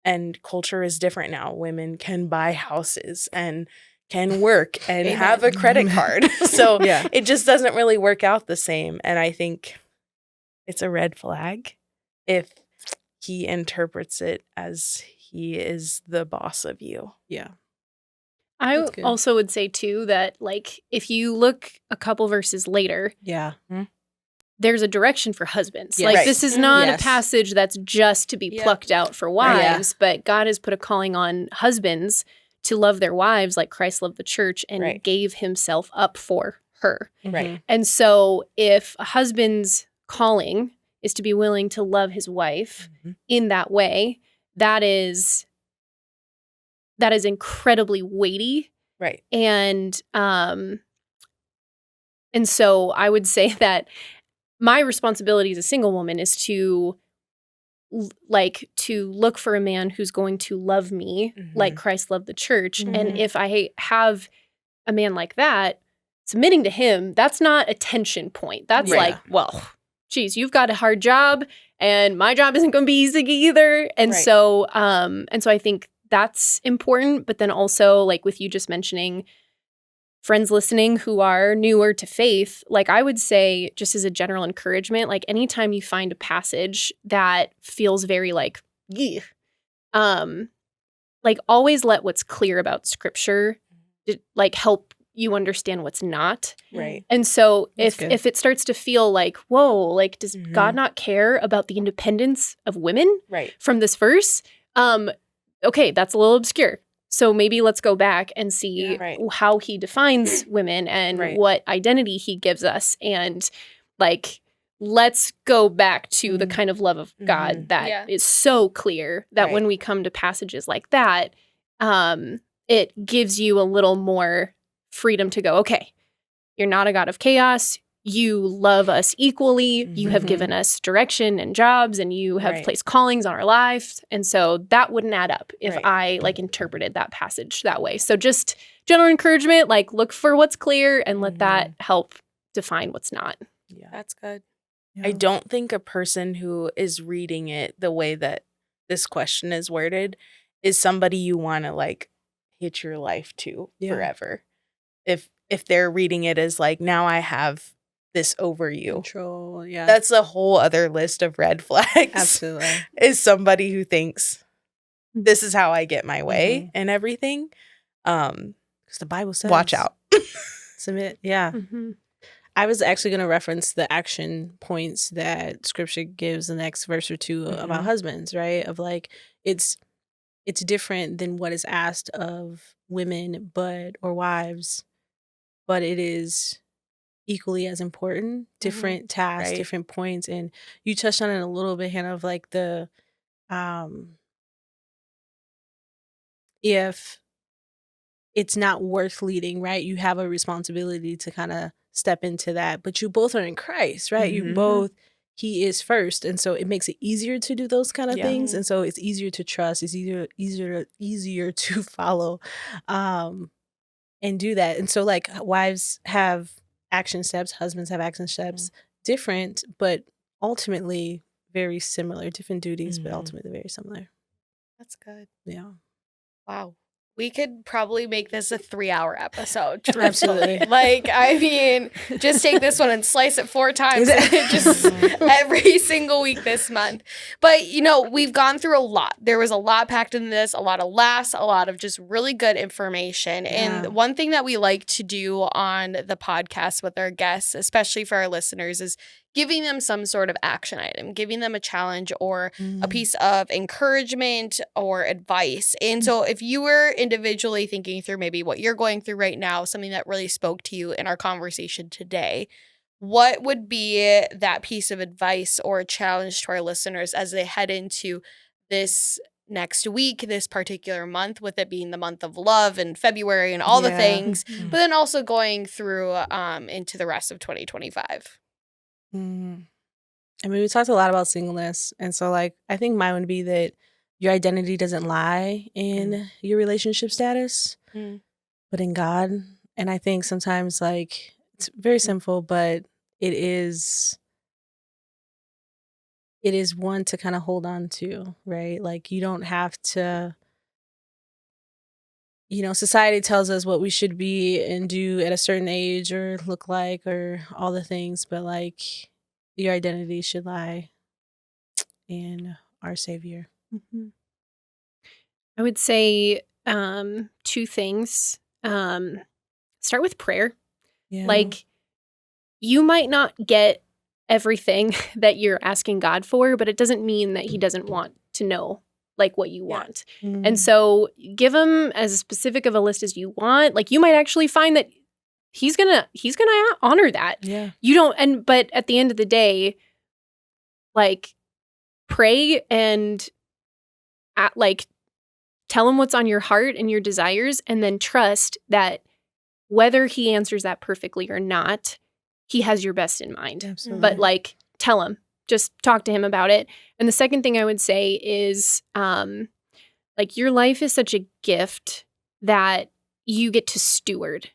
And culture is different now. Women can buy houses and can work and have a credit card. So it just doesn't really work out the same. And I think it's a red flag if he interprets it as he is the boss of you. Yeah. I also would say, too, that, like, if you look a couple verses later, there's a direction for husbands. Yes. Like, this is not a passage that's just to be plucked out for wives, but God has put a calling on husbands to love their wives like Christ loved the church and gave himself up for her. And so if a husband's calling is to be willing to love his wife in that way, that is incredibly weighty. And so I would say that my responsibility as a single woman is to look for a man who's going to love me like Christ loved the church. And if I have a man like that, submitting to him, that's not a tension point. That's like, well, geez, you've got a hard job and my job isn't going to be easy either. And so I think that's important. But then also, like with you just mentioning friends listening who are newer to faith, like I would say just as a general encouragement, like anytime you find a passage that feels very like, like always let what's clear about scripture like help you understand what's not. And so if it starts to feel like, whoa, like does God not care about the independence of women from this verse? Okay, that's a little obscure. So maybe let's go back and see Yeah, right. how he defines women and Right. what identity he gives us. And like, let's go back to the kind of love of God that is so clear that when we come to passages like that, it gives you a little more freedom to go, okay, you're not a God of chaos. You love us equally. You have given us direction and jobs, and you have placed callings on our lives. And so that wouldn't add up if I like interpreted that passage that way. So just general encouragement, like look for what's clear and let that help define what's not. Yeah. That's good. I don't think a person who is reading it the way that this question is worded is somebody you want to like hitch your life to forever. If they're reading it as like, now I have this over you. Control, yeah. That's a whole other list of red flags. Absolutely. Is somebody who thinks this is how I get my way and everything. Because the Bible says. Watch out. Submit, yeah. I was actually going to reference the action points that scripture gives the next verse or two about husbands, right? Of like, it's different than what is asked of women, or wives, but it is equally as important, different tasks, different points. And you touched on it a little bit, Hannah, of like the, if it's not worth leading, right? You have a responsibility to kind of step into that, but you both are in Christ, right? You both, he is first. And so it makes it easier to do those kind of things. And so it's easier to trust. It's easier to follow, and do that. And so like wives have action steps, husbands have action steps, different, but ultimately very similar, different duties, but ultimately very similar. That's good. Yeah. Wow. We could probably make this a 3-hour episode. Absolutely. Like, I mean, just take this one and slice it 4 times just every single week this month. But, you know, we've gone through a lot. There was a lot packed in this, a lot of laughs, a lot of just really good information. And one thing that we like to do on the podcast with our guests, especially for our listeners, is giving them some sort of action item, giving them a challenge or a piece of encouragement or advice. And so if you were individually thinking through maybe what you're going through right now, something that really spoke to you in our conversation today, what would be that piece of advice or a challenge to our listeners as they head into this next week, this particular month, with it being the month of love and February and all the things, but then also going through into the rest of 2025? I mean, we talked a lot about singleness. And so, like, I think mine would be that your identity doesn't lie in your relationship status, but in God. And I think sometimes, like, it's very simple, but it is one to kind of hold on to, right? Like, you don't have to, you know, society tells us what we should be and do at a certain age or look like or all the things, but like your identity should lie in our Savior. I would say 2 things. Start with prayer. Yeah. Like, you might not get everything that you're asking God for, but it doesn't mean that he doesn't want to know like what you want. And so give him as specific of a list as you want. Like, you might actually find that he's gonna honor that. Yeah. You don't, but at the end of the day, like, pray and like tell him what's on your heart and your desires, and then trust that whether he answers that perfectly or not, he has your best in mind. Absolutely. But like, tell him, just talk to him about it. And the second thing I would say is, like, your life is such a gift that you get to steward.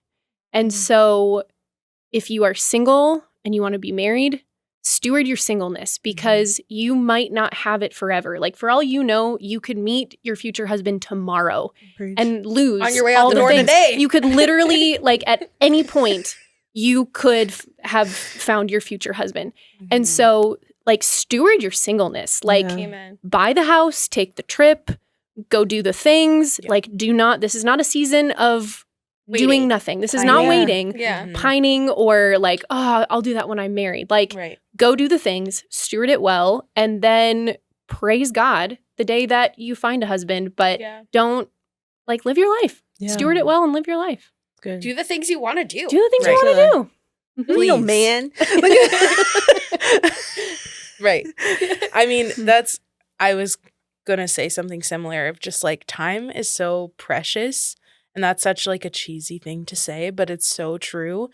And so if you are single and you want to be married, steward your singleness, because you might not have it forever. Like, for all you know, you could meet your future husband tomorrow and lose on your way out all the the door things. today. You could literally, like, at any point, you could have found your future husband. And so, like, steward your singleness. Like, Amen. buy the house, take the trip, go do the things. Like, this is not a season of Waiting. doing nothing. This is not waiting, Yeah. pining, or like, oh, I'll do that when I'm married. Like, go do the things, steward it well, and then praise God the day that you find a husband. But don't like live your life, Yeah. steward it well, and live your life. Good. Do the things you want to do. Do the things you Right. want to do. You know, Please. man. Right. I mean, I was going to say something similar of just like time is so precious. And that's such like a cheesy thing to say, but it's so true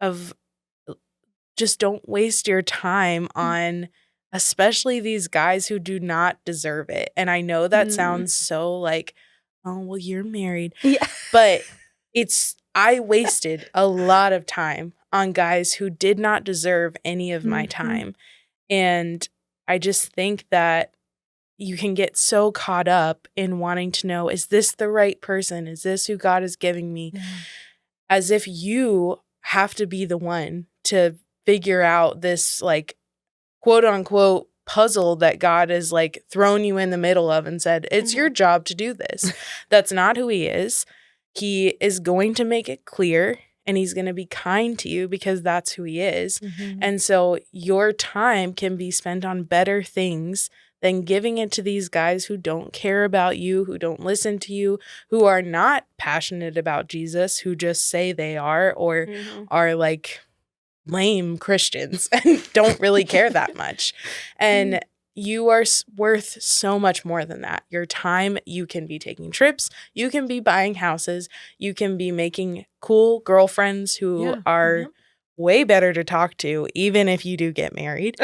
of just don't waste your time on especially these guys who do not deserve it. And I know that sounds so like, oh, well, you're married. Yeah. But I wasted a lot of time on guys who did not deserve any of my time. And I just think that you can get so caught up in wanting to know, is this the right person? Is this who God is giving me? Yeah. As if you have to be the one to figure out this like quote unquote puzzle that God has like thrown you in the middle of and said, it's your job to do this. That's not who he is. He is going to make it clear and he's going to be kind to you because that's who he is. And so your time can be spent on better things than giving it to these guys who don't care about you, who don't listen to you, who are not passionate about Jesus, who just say they are or are like lame Christians and don't really care that much. And you are worth so much more than that. Your time, you can be taking trips, you can be buying houses, you can be making cool girlfriends who are way better to talk to, even if you do get married.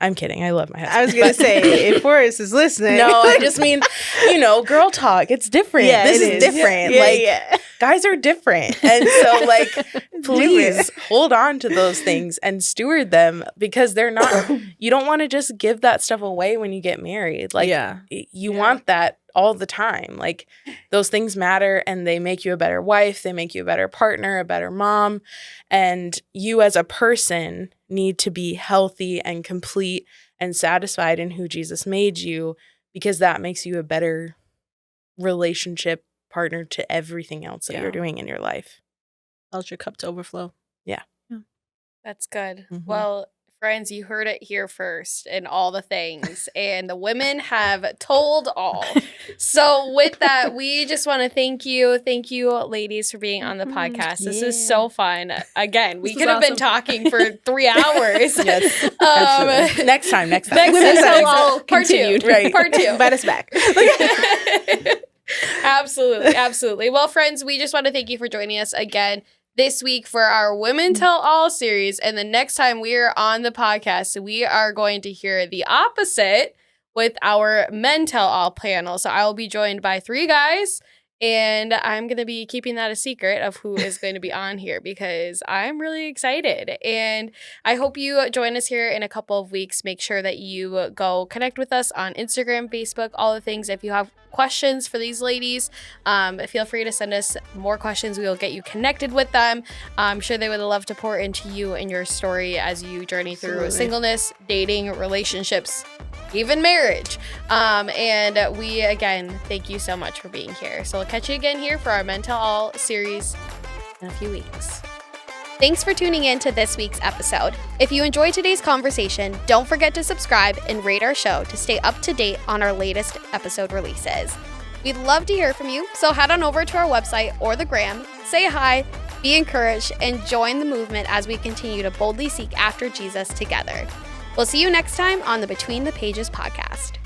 I'm kidding. I love my husband. I was going to say, if Forrest is listening. No, I just mean, girl talk. It's different. Yeah, this it is different. Guys are different. And so, like, please hold on to those things and steward them because they're not, you don't want to just give that stuff away when you get married. Like, you want that all the time. Like, those things matter and they make you a better wife. They make you a better partner, a better mom. And you as a person need to be healthy and complete and satisfied in who Jesus made you because that makes you a better relationship partner to everything else that you're doing in your life. Allows your cup to overflow. That's good. Well, friends, you heard it here first and all the things. And the women have told all. So with that, we just want to thank you. Thank you, ladies, for being on the podcast. This is so fun. Again, we could have been talking for 3 hours. Yes. Absolutely. Next time. Next Women's time. all Part continued. 2. Right. Part 2. Invite us back. Absolutely. Well, friends, we just want to thank you for joining us again this week for our Women Tell All series. And the next time we are on the podcast, we are going to hear the opposite with our Men Tell All panel. So I will be joined by 3 guys, and I'm going to be keeping that a secret of who is going to be on here because I'm really excited. And I hope you join us here in a couple of weeks. Make sure that you go connect with us on Instagram, Facebook, all the things. If you have questions for these ladies, feel free to send us more questions. We will get you connected with them. I'm sure they would love to pour into you and your story as you journey through singleness, dating, relationships, even marriage. And we, again, thank you so much for being here. So we'll catch you again here for our Men Tell All series in a few weeks. Thanks for tuning in to this week's episode. If you enjoyed today's conversation, don't forget to subscribe and rate our show to stay up to date on our latest episode releases. We'd love to hear from you, so head on over to our website or the gram, say hi, be encouraged, and join the movement as we continue to boldly seek after Jesus together. We'll see you next time on the Between the Pages podcast.